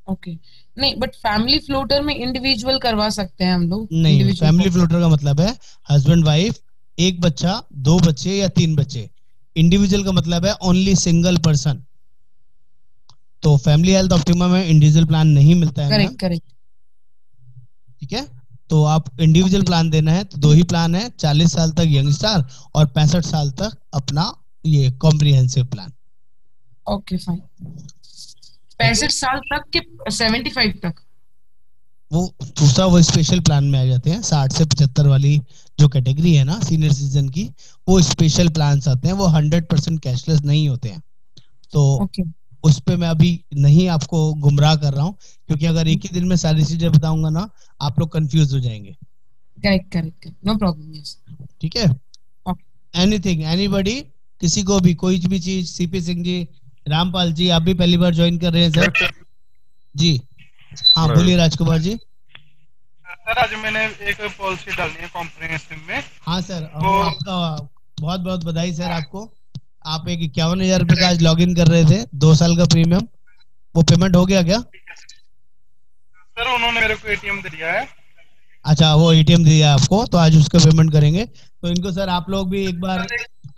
[SPEAKER 8] ओके, नहीं बट फैमिली फ्लोटर में इंडिविजुअल करवा सकते हैं हम लोग?
[SPEAKER 1] नहीं, फैमिली फ्लोटर का मतलब है हस्बैंड वाइफ, एक बच्चा, 2 बच्चे या 3 बच्चे। इंडिविजुअल का मतलब है ओनली सिंगल पर्सन। तो फैमिली हेल्थ ऑप्टिमा में इंडिविजुअल प्लान नहीं मिलता है।
[SPEAKER 8] करेक्ट करेक्ट,
[SPEAKER 1] ठीक है, तो आप इंडिविजुअल प्लान देना है तो 2 ही प्लान है, 40 साल तक यंग स्टार और 65 साल तक अपना ये कॉम्प्रिहेंसिव प्लान।
[SPEAKER 8] Okay fine. 65 साल तक के 75 तक
[SPEAKER 1] वो दूसरा वो स्पेशल प्लान में आ जाते हैं। 60 से 75 वाली जो कैटेगरी है ना सीनियर सिटीजन की, वो स्पेशल प्लान्स आते हैं, वो 100% कैशलेस नहीं होते हैं। तो उस पे मैं अभी नहीं आपको गुमराह कर रहा हूँ, क्योंकि अगर एक ही दिन में सारी चीजें बताऊंगा ना आप लोग कंफ्यूज हो जाएंगे।
[SPEAKER 8] Correct correct, no problem. Yes,
[SPEAKER 1] ठीक है। एनीथिंग, एनीबॉडी, किसी को भी कोई भी चीज। सीपी सिंह जी, रामपाल जी, आप भी पहली बार ज्वाइन कर रहे हैं सर जी? हाँ बोलिए राजकुमार जी।
[SPEAKER 5] सर आज मैंने एक पॉलिसी डालनी है कॉम्प्रिहेंसिव में।
[SPEAKER 1] हाँ सर, आपका बहुत बहुत बधाई सर आपको। आप एक 51,000 रुपए का आज लॉग इन कर रहे थे, 2 साल का प्रीमियम, वो पेमेंट हो गया क्या?
[SPEAKER 5] सर उन्होंने मेरे को एटीएम दिया है।
[SPEAKER 1] अच्छा, वो एटीएम दिया आपको, तो आज उसका पेमेंट करेंगे। तो इनको सर आप लोग भी एक बार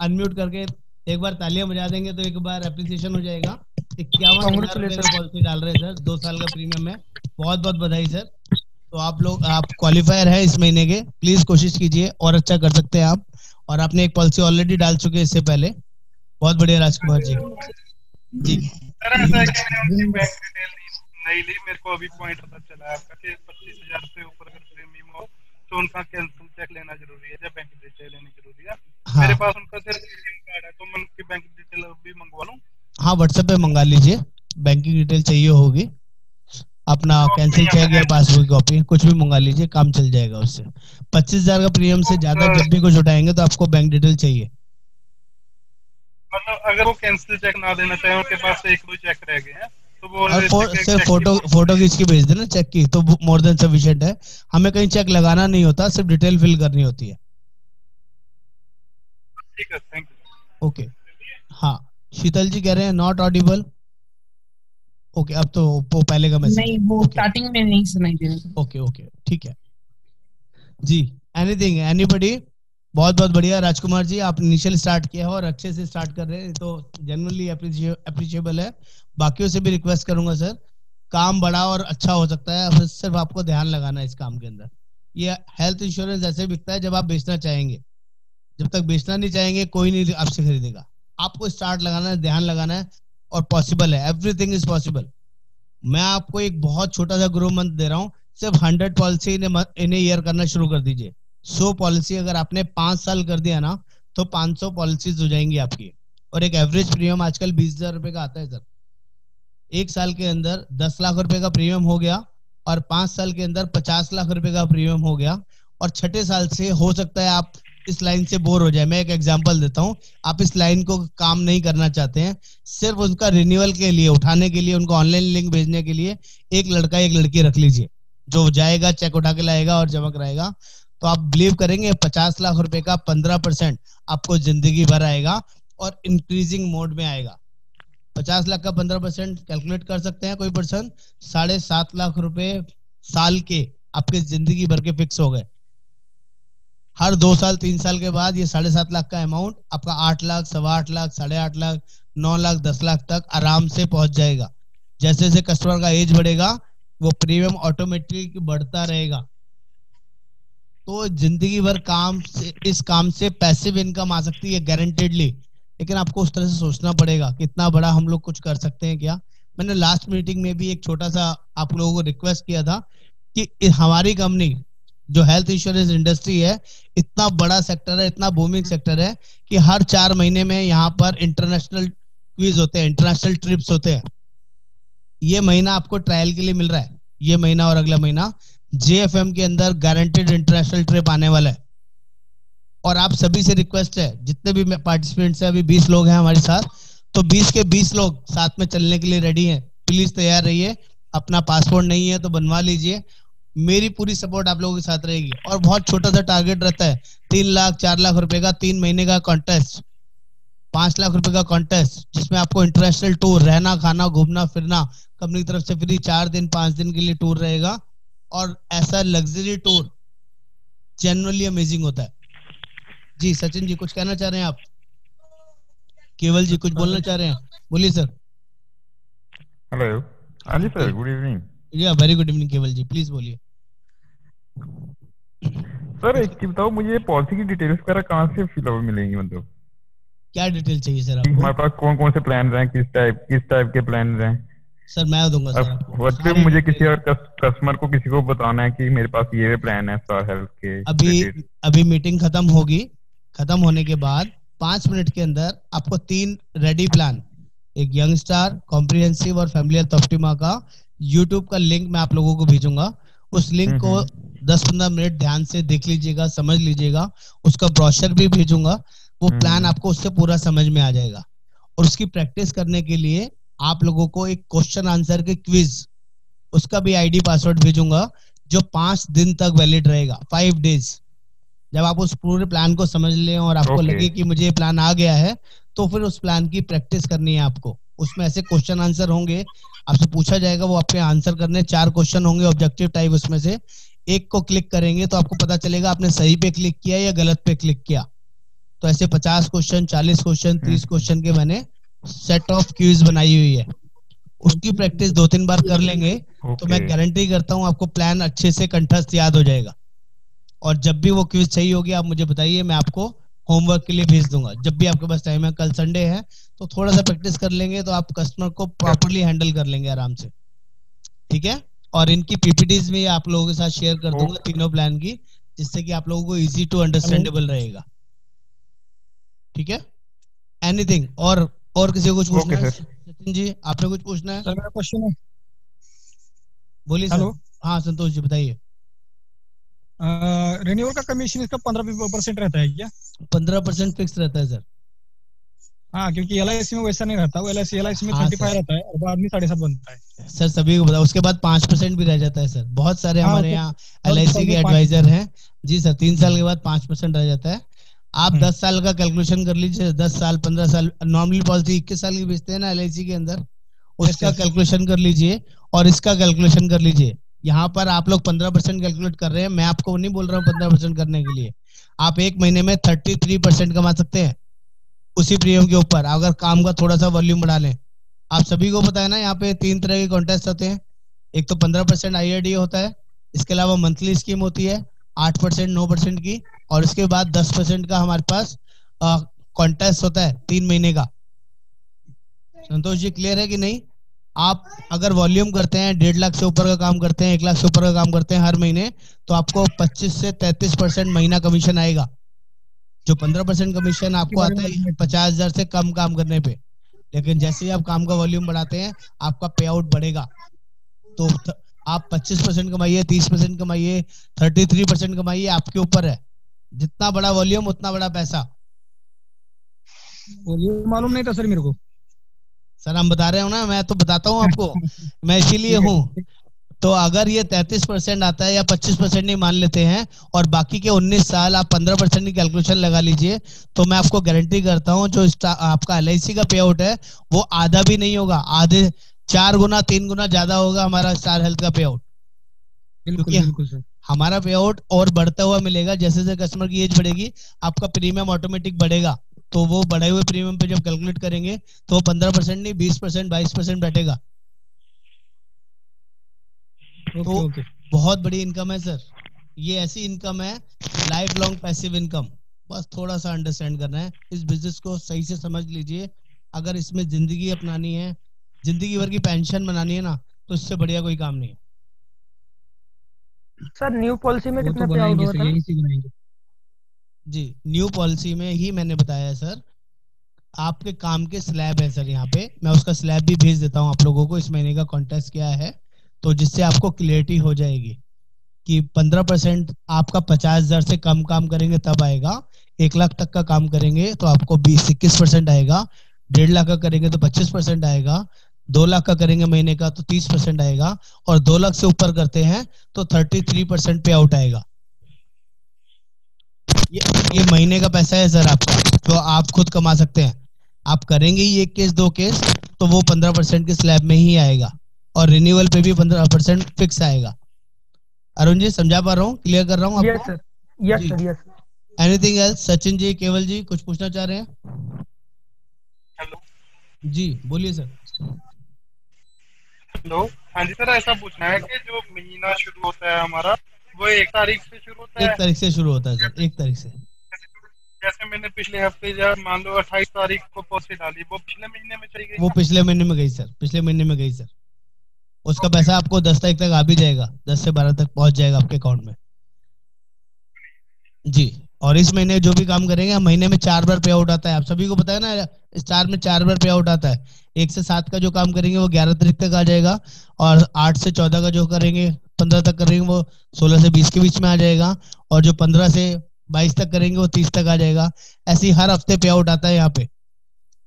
[SPEAKER 1] अनम्यूट करके एक बार तालियां बजा देंगे तो एक बार एप्रिसिएशन हो जाएगा। 51,000 रुपए का पॉलिसी डाल रहे हैं सर, 2 साल का प्रीमियम में। बहुत बहुत बधाई सर। तो आप लोग, आप क्वालिफायर है इस महीने के, प्लीज कोशिश कीजिए और अच्छा कर सकते हैं आप। और आपने एक पॉलिसी ऑलरेडी डाल चुके हैं इससे पहले। बहुत बढ़िया राजकुमार जी। जी
[SPEAKER 5] सर ऐसा है कि मैंने उनकी बैंक डिटेल नहीं ली, मेरे को अभी पॉइंट पता चला है आपका कि 25,000 से ऊपर अगर प्रीमियम हो तो उनका कैंसिल चेक लेना जरूरी है या बैंक डिटेल लेनी जरूरी है। हाँ। मेरे पास उनका सिर्फ एटीएम कार्ड है, तो मैं उनकी बैंक डिटेल भी मंगवा लूं? हाँ,
[SPEAKER 1] व्हाट्सएप पे मंगा लीजिए, बैंकिंग डिटेल चाहिए होगी, अपना कैंसिल चेक या पासबुक कॉपी कुछ भी मंगा लीजिए, काम चल जाएगा उससे। 25,000 का प्रीमियम से ज्यादा जब भी कुछ उठाएंगे तो आपको बैंक डिटेल चाहिए।
[SPEAKER 5] मतलब अगर वो कैंसिल चेक ना देना चाहे, उनके पास 1-2 चेक रह गए हैं तो वो
[SPEAKER 1] सिर्फ फोटो खींच के भेज देना चेक की, तो मोर देन सफिशिएंट है। हमें कहीं चेक लगाना नहीं होता, सिर्फ डिटेल फिल करनी होती है।
[SPEAKER 5] ठीक है, थैंक यू।
[SPEAKER 1] ओके, हाँ शीतल जी कह रहे हैं नॉट ऑडिबल। ओके, अब तो वो पहले का मैसेज
[SPEAKER 8] नहीं, वो स्टार्टिंग में नहीं सुनाई दे रहा।
[SPEAKER 1] ओके ओके, ठीक है जी। Anything, anybody? बहुत बहुत बढ़िया राजकुमार जी, आप इनिशियल स्टार्ट किया है और अच्छे से स्टार्ट कर रहे हैं, तो जेन्युइनली अप्रिशिएबल है। बाकियों से भी रिक्वेस्ट करूंगा सर, काम बड़ा और अच्छा हो सकता है, सिर्फ आपको ध्यान लगाना है इस काम के अंदर। ये हेल्थ इंश्योरेंस ऐसे बिकता है जब आप बेचना चाहेंगे, जब तक बेचना नहीं चाहेंगे कोई नहीं आपसे खरीदेगा। आपको स्टार्ट लगाना है, ध्यान लगाना है, और पॉसिबल है, एवरीथिंग इज पॉसिबल। मैं आपको एक बहुत छोटा सा गुरु मंत्र दे रहा हूँ, सिर्फ 100 पॉलिसी इन ईयर करना शुरू कर दीजिए। 100 पॉलिसी अगर आपने 5 साल कर दिया ना तो 500 पॉलिसीज हो जाएंगी आपकी। और एक एवरेज प्रीमियम आजकल 20,000 रुपए का आता है सर। 1 साल के अंदर 10 लाख रुपए का प्रीमियम हो गया और 5 साल के अंदर 50 लाख रुपए का प्रीमियम हो गया। और छठे साल से हो सकता है आप इस लाइन से बोर हो जाए। मैं एक एग्जांपल देता हूँ, आप इस लाइन को काम नहीं करना चाहते हैं, सिर्फ उसका रिन्यूअल के लिए, उठाने के लिए, उनको ऑनलाइन लिंक भेजने के लिए एक लड़का एक लड़की रख लीजिए, जो जाएगा चेक उठा के लाएगा और जमा कराएगा। तो आप बिलीव करेंगे 50 लाख रुपए का 15% आपको जिंदगी भर आएगा और इंक्रीजिंग मोड में आएगा। 50 लाख का 15% कैलकुलेट कर सकते हैं कोई पर्सन, 7.5 लाख रुपए साल के आपके जिंदगी भर के फिक्स हो गए। हर 2 साल 3 साल के बाद ये 7.5 लाख का अमाउंट आपका 8 लाख, 8.25 लाख, 8.5 लाख, 9 लाख, 10 लाख तक आराम से पहुंच जाएगा। जैसे जैसे कस्टमर का एज बढ़ेगा वो प्रीमियम ऑटोमेटिक बढ़ता रहेगा। तो जिंदगी भर काम से, इस काम से पैसिव इनकम आ सकती है गारंटेडली, लेकिन आपको उस तरह से सोचना पड़ेगा कितना बड़ा हम लोग कुछ कर सकते हैं क्या। मैंने लास्ट मीटिंग में भी एक छोटा सा आप लोगों को रिक्वेस्ट किया था कि हमारी कंपनी जो हेल्थ इंश्योरेंस इंडस्ट्री है, इतना बड़ा सेक्टर है, इतना बूमिंग सेक्टर है कि हर 4 महीने में यहाँ पर इंटरनेशनल क्विज होते हैं, इंटरनेशनल ट्रिप्स होते हैं। ये महीना आपको ट्रायल के लिए मिल रहा है, ये महीना और अगला महीना JFM के अंदर गारंटेड इंटरनेशनल ट्रिप आने वाला है। और आप सभी से रिक्वेस्ट है, जितने भी पार्टिसिपेंट्स हैं, अभी 20 लोग हैं हमारे साथ, तो 20 के 20 लोग साथ में चलने के लिए रेडी हैं। प्लीज तैयार रहिए, अपना पासपोर्ट नहीं है तो बनवा लीजिए, मेरी पूरी सपोर्ट आप लोगों के साथ रहेगी। और बहुत छोटा सा टारगेट रहता है, 3 लाख 4 लाख रुपए का 3 महीने का कॉन्टेस्ट, 5 लाख रुपए का कॉन्टेस्ट, जिसमें आपको इंटरनेशनल टूर, रहना खाना घूमना फिरना कंपनी की तरफ से फ्री, 4 दिन 5 दिन के लिए टूर रहेगा। और ऐसा लग्जरी टूर जनरली अमेजिंग होता है। जी सचिन जी कुछ कहना चाह रहे हैं आप? केवल जी कुछ बोलना चाह रहे हैं, बोलिए सर।
[SPEAKER 9] हेलो, हाँ जी सर, गुड इवनिंग।
[SPEAKER 1] या वेरी गुड इवनिंग केवल जी, प्लीज बोलिए।
[SPEAKER 9] सर एक चीज बताओ मुझे, पॉलिसी की डिटेल्स वगैरह कहाँ से फिलअप मिलेंगी? मतलब
[SPEAKER 1] क्या डिटेल चाहिए सर आपको?
[SPEAKER 9] हमारे पास कौन कौन से प्लान हैं, किस टाइप के प्लान हैं?
[SPEAKER 1] सर मैं दूंगा सर आपको।
[SPEAKER 9] व्हाट्सएप मुझे किसी और कस्टमर को किसी को बताना है कि मेरे पास ये प्लान है स्टार हेल्थ के।
[SPEAKER 1] अभी मीटिंग खत्म होगी, खत्म होने के बाद 5 मिनट के अंदर आपको 3 रेडी प्लान, एक यंग स्टार, कॉम्प्रिहेंसिव और फैमिली हेल्थ ऑप्टिमा का यूट्यूब का लिंक मैं आप लोगों को भेजूंगा। उस लिंक को 10-15 मिनट ध्यान से देख लीजिएगा, समझ लीजिएगा। उसका ब्रोशर भी भेजूंगा, वो प्लान आपको उससे पूरा समझ में आ जाएगा। और उसकी प्रैक्टिस करने के लिए आप लोगों को एक क्वेश्चन आंसर के क्विज, उसका भी आईडी पासवर्ड भेजूंगा, जो 5 दिन तक वैलिड रहेगा, 5 डेज। जब आप उस पूरे प्लान को समझ लें और आपको लगे कि मुझे ये प्लान आ गया है, तो फिर उस प्लान की प्रैक्टिस करनी है आपको। उसमें ऐसे क्वेश्चन आंसर होंगे, आपसे पूछा जाएगा, वो आपके आंसर करने, 4 क्वेश्चन होंगे ऑब्जेक्टिव टाइप। उसमें से एक को क्लिक करेंगे तो आपको पता चलेगा आपने सही पे क्लिक किया या गलत पे क्लिक किया। तो ऐसे 50 क्वेश्चन, 40 क्वेश्चन, 30 क्वेश्चन के मैंने सेट ऑफ क्विज बनाई हुई है। उसकी प्रैक्टिस 2-3 बार कर लेंगे तो मैं गारंटी करता हूँ आपको प्लान अच्छे से कंठस्थ याद हो जाएगा। और जब भी वो क्विज चाहिए होगी आप मुझे बताइए, मैं आपको होमवर्क के लिए भेज दूंगा जब भी आपके पास टाइम है। कल संडे है तो थोड़ा सा प्रैक्टिस कर लेंगे तो आप कस्टमर को प्रॉपर्ली हैंडल कर लेंगे आराम से, ठीक है। और इनकी पीपीटीज में आप लोगों के साथ शेयर कर दूंगा तीनों प्लान की, जिससे कि आप लोगों को इजी टू अंडरस्टैंडेबल रहेगा, ठीक है। एनीथिंग और किसी को कुछ पूछना है? सचिन जी आपने कुछ पूछना है?
[SPEAKER 2] सर मेरा क्वेश्चन है,
[SPEAKER 1] बोलिए सर। हाँ संतोष जी बताइए।
[SPEAKER 2] रिन्यूअल का कमीशन इसका 15% रहता है क्या?
[SPEAKER 1] 15% फिक्स रहता है सर।
[SPEAKER 2] हाँ, क्योंकि LIC में वैसा नहीं रहता, वो LIC में 35 रहता है और बाद में 7.5 बनता है
[SPEAKER 1] सर। सभी को बताओ, उसके बाद 5% भी रह जाता है सर। बहुत सारे हमारे यहाँ LIC के एडवाइजर हैं जी सर। 3 साल के बाद 5% रह जाता है। आप 10 साल का कैलकुलेशन कर लीजिए, 10 साल 15 साल, नॉर्मली पॉलिसी 21 साल की बेचते हैं ना LIC के अंदर, उसका कैलकुलेशन कर लीजिए और इसका कैलकुलेशन कर लीजिए। यहाँ पर आप लोग 15% कैलकुलेट कर रहे हैं, मैं आपको नहीं बोल रहा हूँ 15% करने के लिए। आप 1 महीने में 33% कमा सकते हैं उसी प्रीमियम के ऊपर, अगर काम का थोड़ा सा वॉल्यूम बढ़ा लें। आप सभी को पता है ना, यहाँ पे 3 तरह के कॉन्टेस्ट होते हैं। एक तो 15% IRDA होता है, इसके अलावा मंथली स्कीम होती है 8% 9% की, और इसके बाद 10% का हमारे पास कॉन्टेस्ट होता है 3 महीने का। संतोष जी क्लियर है कि नहीं? आप अगर वॉल्यूम करते हैं, 1.5 लाख से ऊपर का काम करते हैं, 1 लाख से ऊपर का काम करते हैं हर महीने, तो आपको 25 से 33% महीना कमीशन आएगा। जो 15% कमीशन आपको आता है 50,000 से कम काम करने पे, लेकिन जैसे ही आप काम का वॉल्यूम बढ़ाते हैं आपका पे आउट बढ़ेगा। तो आप 25% कमाइए, 30% कमाइए, 33% कमाइए, आपके ऊपर है। जितना बड़ा वॉल्यूम उतना बड़ा पैसा।
[SPEAKER 2] वॉल्यूम मालूम नहीं था सर मेरे को।
[SPEAKER 1] सर हम बता रहे हो ना, मैं तो बताता हूँ आपको, मैं इसीलिए हूँ। तो अगर ये 33% आता है या 25% नहीं मान लेते हैं और बाकी के 19 साल आप 15% की कैलकुलेशन लगा लीजिए, तो मैं आपको गारंटी करता हूं जो आपका LIC का पे आउट है वो आधा भी नहीं होगा, आधे 4 गुना 3 गुना ज्यादा होगा हमारा स्टार हेल्थ का पे आउट।
[SPEAKER 2] बिल्कुल सर।
[SPEAKER 1] हमारा पे आउट और बढ़ता हुआ मिलेगा, जैसे जैसे कस्टमर की एज बढ़ेगी आपका प्रीमियम ऑटोमेटिक बढ़ेगा। तो वो बढ़े हुए प्रीमियम पे जब कैलकुलेट करेंगे तो 15% नहीं 20% 22% बैठेगा। तो बहुत बड़ी इनकम है सर, ये ऐसी इनकम है लाइफ लॉन्ग पैसिव इनकम। बस थोड़ा सा अंडरस्टैंड करना है, इस बिजनेस को सही से समझ लीजिए। अगर इसमें जिंदगी अपनानी है, जिंदगी भर की पेंशन बनानी है ना, तो इससे बढ़िया कोई काम नहीं है।
[SPEAKER 4] सर न्यू पॉलिसी में कितना पे आउट होता है?
[SPEAKER 1] जी न्यू पॉलिसी में ही मैंने बताया है सर, आपके काम के स्लैब है सर, यहाँ पे मैं उसका स्लैब भी भेज देता हूँ आप लोगों को, इस महीने का कॉन्टेस्ट क्या है, तो जिससे आपको क्लियरिटी हो जाएगी कि 15% आपका 50,000 से कम काम करेंगे तब आएगा, 1 लाख तक का काम करेंगे तो आपको 20-21% आएगा, 1.5 लाख का करेंगे तो 25% आएगा, 2 लाख का करेंगे महीने का तो 30% आएगा, और 2 लाख से ऊपर करते हैं तो 33% पे आउट आएगा। ये महीने का पैसा है सर आपका, जो आप खुद कमा सकते हैं। आप करेंगे ही 1 केस 2 केस तो वो 15% के स्लैब में ही आएगा, और रिन्यूअल पे भी 15% फिक्स आएगा। अरुण जी समझा पा रहा हूँ, क्लियर कर रहा हूँ आपको?
[SPEAKER 4] Yes sir.
[SPEAKER 1] Anything else? Sachin ji, Keval ji कुछ पूछना चाह रहे हैं?
[SPEAKER 5] हेलो
[SPEAKER 1] जी बोलिए सर।
[SPEAKER 5] हेलो, हाँ जी सर, ऐसा पूछना है कि जो महीना शुरू होता है हमारा वो 1 तारीख से शुरू होता है?
[SPEAKER 1] 1 तारीख से शुरू होता है सर, 1 तारीख से।
[SPEAKER 5] जैसे मैंने पिछले हफ्ते जब मान लो 28 तारीख को पॉलिसी डाली, वो पिछले महीने में चली गई?
[SPEAKER 1] वो पिछले महीने में गई सर, पिछले महीने में गई सर। उसका पैसा आपको 10 तारीख तक आ भी जाएगा, 10 से 12 तक पहुंच जाएगा आपके अकाउंट में जी। और इस महीने जो भी काम करेंगे, महीने में 4 बार पे आउट आता है, आप सभी को पता है ना, स्टार में 4 बार पे आउट आता है। 1 से 7 का जो काम करेंगे वो 11 तारीख तक आ जाएगा, और 8 से 14 का जो करेंगे 15 तक करेंगे वो 16 से 20 के बीच में आ जाएगा, और जो 15 से 22 तक करेंगे वो 30 तक आ जाएगा। ऐसे ही हर हफ्ते पे आउट आता है यहाँ पे।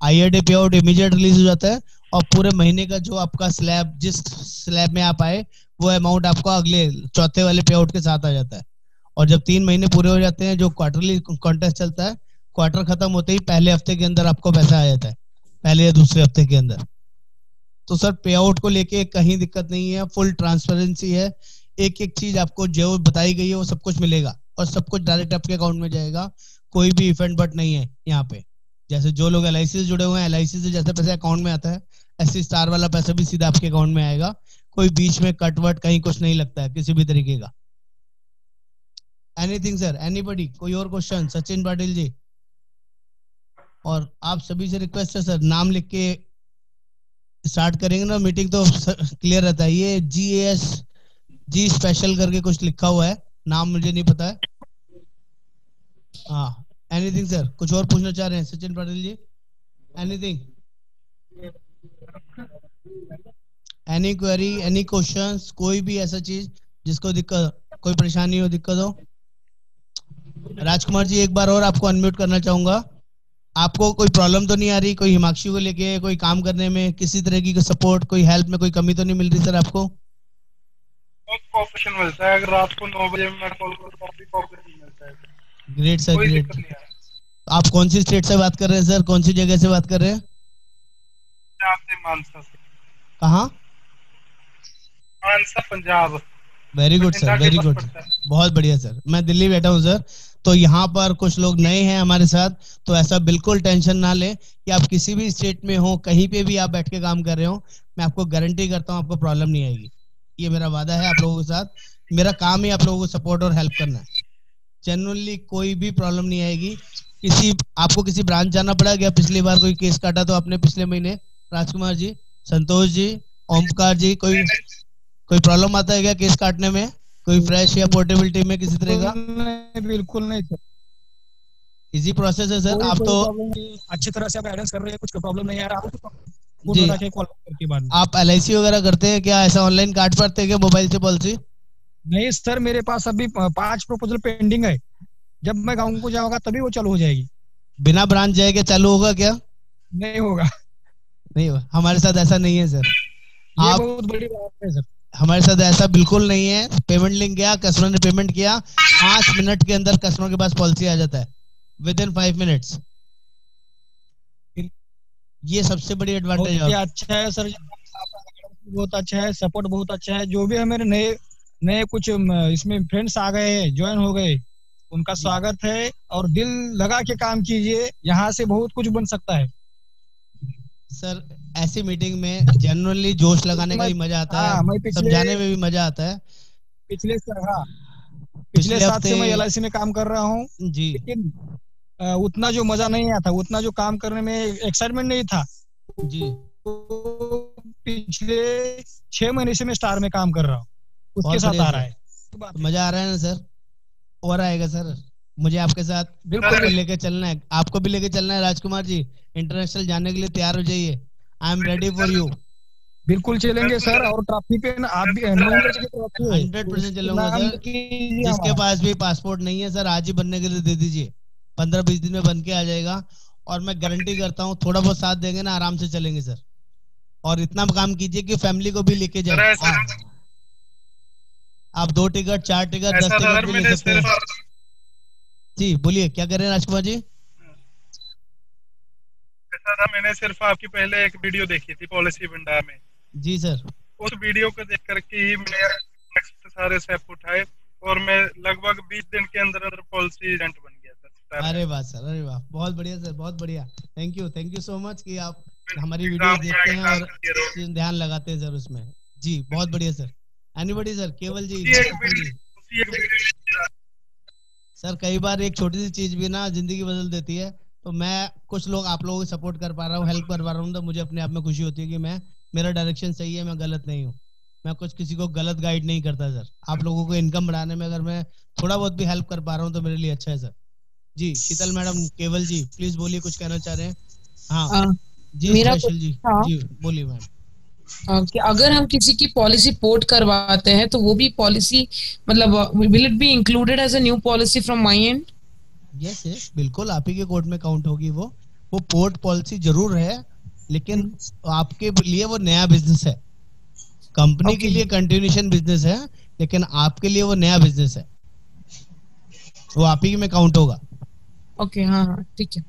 [SPEAKER 1] IRD पे आउट इमीडिएट रिलीज हो जाता है, और पूरे महीने का जो आपका स्लैब, जिस स्लैब में आप आए वो अमाउंट आपको अगले चौथे वाले पे आउट के साथ आ जाता है। और जब 3 महीने पूरे हो जाते हैं, जो क्वार्टरली कॉन्टेस्ट चलता है, क्वार्टर खत्म होते ही पहले हफ्ते के अंदर आपको पैसा आ जाता है, पहले या दूसरे हफ्ते के अंदर। तो सर पे आउट को लेके कहीं दिक्कत नहीं है, फुल ट्रांसपेरेंसी है। एक एक चीज आपको जो बताई गई है वो सब कुछ मिलेगा, और सब कुछ डायरेक्ट आपके अकाउंट में जाएगा। कोई भी इफेंट बट नहीं है यहाँ पे। जैसे जो लोग LIC से जुड़े हुए हैं, LIC से जैसे पैसा अकाउंट में आता है, ऐसे स्टार वाला पैसा भी सीधा आपके अकाउंट में आएगा। कोई बीच में कटवट कहीं कुछ नहीं लगता है किसी भी तरीके का। एनीथिंग सर, एनीबडी, कोई और क्वेश्चन? सचिन पाटिल जी, और आप सभी से रिक्वेस्ट है सर, नाम लिख के स्टार्ट करेंगे ना मीटिंग तो क्लियर रहता है। ये GAS जी स्पेशल करके कुछ लिखा हुआ है, नाम मुझे नहीं पता है। हाँ, एनीथिंग सर, कुछ और पूछना चाह रहे हैं Sachin Patil ji? Anything, any query, any questions, कोई भी ऐसा चीज जिसको दिक्कत, कोई परेशानी हो, दिक्कत हो? राजकुमार जी एक बार और आपको अनम्यूट करना चाहूंगा। आपको कोई प्रॉब्लम तो नहीं आ रही, कोई हिमांशु को लेके कोई काम करने में किसी तरह की सपोर्ट, कोई हेल्प में कोई कमी तो नहीं मिल रही सर आपको?
[SPEAKER 5] बहुत कोऑपरेशन मिलता है, अगर रात को 9 बजे मैं कॉल करूं तो भी कोऑपरेशन मिलता है।
[SPEAKER 1] Great sir, great. आप कौन सी स्टेट से बात कर रहे हैं सर, कौन सी जगह से बात कर रहे हैं?
[SPEAKER 5] मानसा से।
[SPEAKER 1] कहाँ?
[SPEAKER 5] Mansa, Punjab.
[SPEAKER 1] Very good sir, very good, बहुत बढ़िया सर। मैं दिल्ली बैठा हूँ सर, तो यहाँ पर कुछ लोग नए हैं हमारे साथ, तो ऐसा बिल्कुल टेंशन ना लें कि आप किसी भी स्टेट में हो, कहीं पे भी आप बैठ के काम कर रहे हो, मैं आपको गारंटी करता हूँ आपको प्रॉब्लम नहीं आएगी। ये मेरा वादा है आप लोगों के साथ। मेरा काम ही आप लोगों को सपोर्ट और हेल्प करना है। जेन्युइनली कोई भी प्रॉब्लम नहीं आएगी। आपको किसी ब्रांच जाना पड़ा क्या? पिछली बार कोई केस काटा तो आपने पिछले महीने? राजकुमार जी, संतोष जी, ओमकार जी, कोई प्रॉब्लम आता है क्या केस काटने में? कोई फ्रेश या पोर्टेबिलिटी में किसी तरह का?
[SPEAKER 2] नहीं, बिल्कुल नहीं सर,
[SPEAKER 1] इजी प्रोसेस है सर। आप तो
[SPEAKER 2] अच्छी तरह से आप गाइडेंस कर रहे हैं, कुछ प्रॉब्लम नहीं आ रहा
[SPEAKER 1] जी। आप LIC वगैरह करते हैं क्या? ऐसा ऑनलाइन काट पाते हैं क्या मोबाइल से पॉलिसी?
[SPEAKER 2] नहीं सर, मेरे पास अभी 5 प्रपोजल पेंडिंग है। जब मैं गाँव को जाऊंगा तभी वो चालू हो जाएगी।
[SPEAKER 1] बिना ब्रांच जाए के चालू होगा क्या?
[SPEAKER 2] नहीं होगा।
[SPEAKER 1] नहीं होगा, हमारे साथ ऐसा नहीं है सर।
[SPEAKER 2] ये बहुत बड़ी बात है सर।
[SPEAKER 1] हमारे साथ ऐसा बिल्कुल नहीं है। पेमेंट लिंक गया, कस्टमर ने पेमेंट किया, 5 मिनट के अंदर कस्टमर के पास पॉलिसी आ जाता है, विद इन 5 मिनट्स। ये सबसे बड़ी एडवांटेज है।
[SPEAKER 2] अच्छा है सर, बहुत अच्छा है, सपोर्ट बहुत अच्छा है। जो भी हमारे नए नए कुछ इसमें फ्रेंड्स आ गए हैं, ज्वाइन हो गए, उनका स्वागत है और दिल लगा के काम कीजिए, यहाँ से बहुत कुछ बन सकता है।
[SPEAKER 1] सर ऐसी मीटिंग में जनरली जोश लगाने का ही मजा आता है, समझाने में भी मजा आता है।
[SPEAKER 2] पिछले साल से मैं LIC में काम कर रहा हूँ
[SPEAKER 1] जी,
[SPEAKER 2] लेकिन उतना जो मजा नहीं आता, उतना जो काम करने में एक्साइटमेंट नहीं था
[SPEAKER 1] जी।
[SPEAKER 2] तो पिछले 6 महीने से मैं स्टार में काम कर रहा हूँ, उसके साथ आ रहा है।
[SPEAKER 1] तो मजा आ रहा है ना सर? और आएगा सर। मुझे आपके साथ
[SPEAKER 2] बिल्कुल
[SPEAKER 1] लेके चलना है, आपको भी लेके चलना है राजकुमार जी। इंटरनेशनल जाने के लिए तैयार हो जाइए, I am ready for you.
[SPEAKER 2] बिल्कुल चलेंगे सर, और ट्रॉफी पे आप भी
[SPEAKER 1] 100% चलूंगा सर। जिसके पास भी पासपोर्ट नहीं है सर, आज ही बनने के लिए दे दीजिए, 15-20 दिन में बन के आ जाएगा। और मैं गारंटी करता हूँ थोड़ा बहुत साथ देंगे ना, आराम से चलेंगे सर। और इतना काम कीजिए कि फैमिली को भी लेके जाए। आप 2 टिकट, 4 टिकट, 10 टिकट भी ले सकते हैं। जी बोलिए, क्या कर रहे हैं राजकुमार जी?
[SPEAKER 5] ऐसा था, मैंने सिर्फ आपकी पहले एक वीडियो देखी थी पॉलिसी भंडार में।
[SPEAKER 1] जी सर।
[SPEAKER 5] उस वीडियो को देख करके ही मैंने नेक्स्ट सारे स्टेप उठाए और मैं लगभग 20 दिन के अंदर पॉलिसी एजेंट बन गया सर।
[SPEAKER 1] अरे वाह सर, अरे वाह, बहुत बढ़िया सर, बहुत बढ़िया। थैंक यू सो मच कि आप हमारी वीडियो देखते हैं और ध्यान लगाते हैं सर उसमें। जी बहुत बढ़िया सर। Anybody sir? केवल जी। सर कई बार एक छोटी सी चीज भी ना जिंदगी बदल देती है। तो मैं कुछ लोग आप लोगों को सपोर्ट कर पा रहा हूँ, हेल्प कर पा रहा हूँ, तो मुझे अपने आप में खुशी होती है कि मेरा डायरेक्शन सही है, मैं गलत नहीं हूँ। मैं कुछ किसी को गलत गाइड नहीं करता सर। आप लोगों को इनकम बढ़ाने में अगर मैं थोड़ा बहुत भी हेल्प कर पा रहा हूँ तो मेरे लिए अच्छा है सर। जी शीतल मैडम, केवल जी प्लीज बोलिए, कुछ कहना चाह रहे हैं? हाँ जी स्पेशल जी, जी बोलिए मैम।
[SPEAKER 8] कि अगर हम किसी की पॉलिसी पोर्ट करवाते हैं तो वो भी पॉलिसी मतलब will it be included as a new policy from my end?
[SPEAKER 1] Yes बिल्कुल, आप ही के कोर्ट में काउंट होगी वो पोर्ट पॉलिसी जरूर है, लेकिन आपके लिए वो नया बिजनेस है। कंपनी के लिए कंटिन्यूएशन बिजनेस है, लेकिन आपके लिए वो नया बिजनेस है, वो आप ही में काउंट होगा।
[SPEAKER 8] ओके हाँ ठीक है,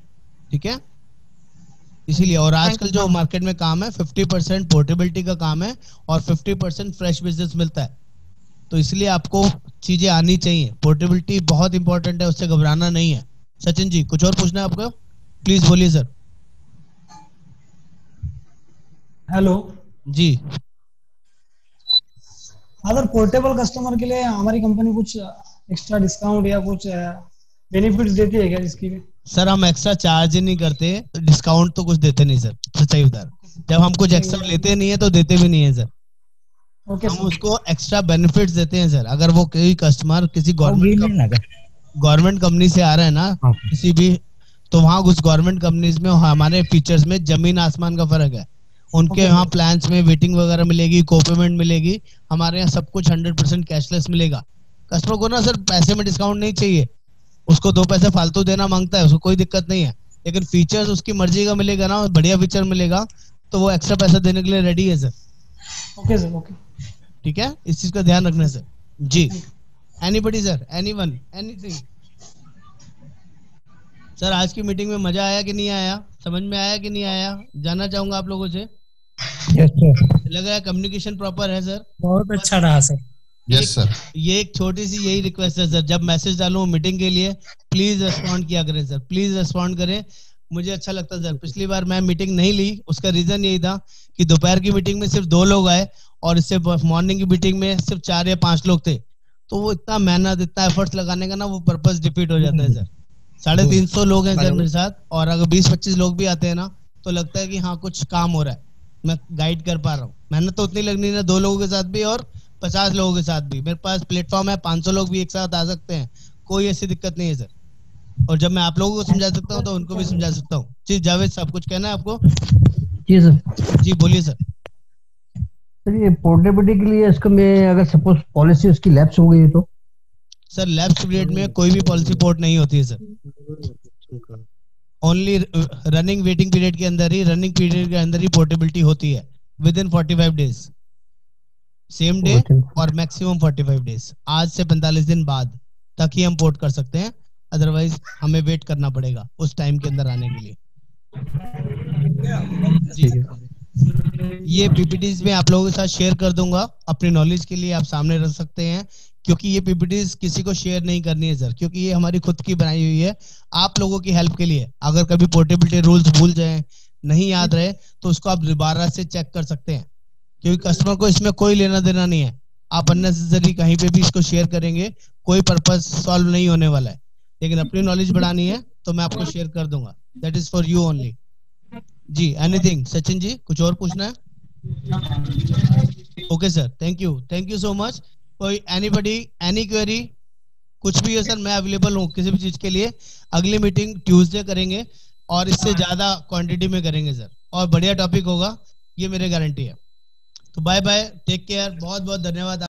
[SPEAKER 1] ठीक है। इसीलिए और आजकल जो मार्केट में काम है 50% पोर्टेबिलिटी का काम है और 50% फ्रेश बिजनेस मिलता है। तो इसलिए आपको चीजें आनी चाहिए। पोर्टेबिलिटी बहुत इंपॉर्टेंट है, उससे घबराना नहीं है। सचिन जी कुछ और पूछना है आपको? प्लीज बोलिए सर।
[SPEAKER 7] हेलो
[SPEAKER 1] जी।
[SPEAKER 7] अगर पोर्टेबल कस्टमर के लिए हमारी कंपनी कुछ एक्स्ट्रा डिस्काउंट या कुछ बेनिफिट्स देती है क्या जिसकी?
[SPEAKER 1] सर हम एक्स्ट्रा चार्ज ही नहीं करते, डिस्काउंट तो कुछ देते नहीं सर, सच्चाई बता रहा। जब हम कुछ एक्स्ट्रा लेते नहीं है तो देते भी नहीं है सर। हम उसको एक्स्ट्रा बेनिफिट्स देते हैं सर। अगर वो कोई कस्टमर किसी गवर्नमेंट कंपनी से आ रहा है ना किसी भी, तो वहाँ उस गवर्नमेंट कंपनीज में हमारे फीचर्स में जमीन आसमान का फर्क है। उनके यहाँ प्लान्स में वेटिंग वगैरह मिलेगी, कोपेमेंट मिलेगी, हमारे यहाँ सब कुछ 100% कैशलेस मिलेगा। कस्टमर को ना सर पैसे में डिस्काउंट नहीं चाहिए, उसको 2 पैसे फालतू देना मांगता है, उसको कोई दिक्कत नहीं है, लेकिन फीचर्स उसकी मर्जी का मिलेगा ना, बढ़िया फीचर मिलेगा तो वो एक्स्ट्रा पैसा देने के लिए रेडी है सर।
[SPEAKER 7] ओके सर, ओके
[SPEAKER 1] ठीक है, इस चीज का ध्यान रखना सर। जी anybody sir, anyone, anything? Sir आज की मीटिंग में मजा आया कि नहीं आया, समझ में आया कि नहीं आया, जानना चाहूंगा आप लोगों से।
[SPEAKER 3] Yes sir.
[SPEAKER 1] लगा है कम्युनिकेशन प्रॉपर है सर?
[SPEAKER 7] बहुत अच्छा रहा सर।
[SPEAKER 6] Yes sir.
[SPEAKER 1] ये एक छोटी सी यही रिक्वेस्ट है सर, जब मैसेज डालूं मीटिंग के लिए प्लीज रेस्पॉन्ड किया करें सर, प्लीज रेस्पॉन्ड करें। मुझे अच्छा लगता है सर। पिछली बार मैं मीटिंग नहीं ली, उसका रीजन यही था कि दोपहर की मीटिंग में सिर्फ 2 लोग आए और इससे मॉर्निंग की मीटिंग में सिर्फ 4 या 5 लोग थे। तो वो इतना मेहनत, इतना एफर्ट्स लगाने का ना वो पर्पस डिफीट हो जाता है सर। 350 लोग हैं सर मेरे साथ, और अगर 20-25 लोग भी आते हैं ना तो लगता है कि हाँ कुछ काम हो रहा है, मैं गाइड कर पा रहा हूँ। मेहनत तो उतनी लगनी है 2 लोगों के साथ भी और 50 लोगों के साथ भी। मेरे पास प्लेटफॉर्म है, 500 लोग भी एक साथ आ सकते हैं, कोई ऐसी दिक्कत नहीं है सर। और जब मैं आप लोगों को समझा सकता हूँ तो उनको भी समझा सकता हूँ। जी जावेद साहब कुछ कहना है आपको?
[SPEAKER 3] जी सर।
[SPEAKER 1] जी बोलिए सर।
[SPEAKER 3] सर ये पोर्टेबिलिटी के लिए इसको मैं अगर सपोज पॉलिसी उसकी लैप्स हो गई है तो?
[SPEAKER 1] सर लैप्स पीरियड में कोई भी पॉलिसी पोर्ट नहीं होती है sir. Only running waiting period के अंदर ही, रनिंग पीरियड के अंदर ही पोर्टेबिलिटी होती है with in 45 days. Same day और मैक्सिमम 45 डेज, आज से 45 दिन बाद तक ही हम पोर्ट कर सकते हैं, अदरवाइज हमें वेट करना पड़ेगा उस टाइम के अंदर आने के लिए। ये पीपीटीज में आप लोगों के साथ शेयर कर दूंगा, अपनी नॉलेज के लिए आप सामने रख सकते हैं, क्योंकि ये पीपीटीज किसी को शेयर नहीं करनी है सर, क्योंकि ये हमारी खुद की बनाई हुई है आप लोगों की हेल्प के लिए। अगर कभी पोर्टेबिलिटी रूल्स भूल जाए, नहीं याद रहे, तो उसको आप दोबारा से चेक कर सकते हैं, क्योंकि कस्टमर को इसमें कोई लेना देना नहीं है। आप अननेसेसरी कहीं पे भी इसको शेयर करेंगे, कोई पर्पस सॉल्व नहीं होने वाला है, लेकिन अपनी नॉलेज बढ़ानी है तो मैं आपको शेयर कर दूंगा, that is for you only. जी, एनीथिंग सचिन जी, कुछ और पूछना है? Okay sir, thank you so much. कोई एनीबडी, एनी क्वेरी, कुछ भी हो सर, मैं अवेलेबल हूँ किसी भी चीज के लिए। अगली मीटिंग ट्यूसडे करेंगे और इससे ज्यादा क्वांटिटी में करेंगे सर, और बढ़िया टॉपिक होगा, ये मेरी गारंटी है। तो बाय बाय, टेक केयर, बहुत बहुत धन्यवाद।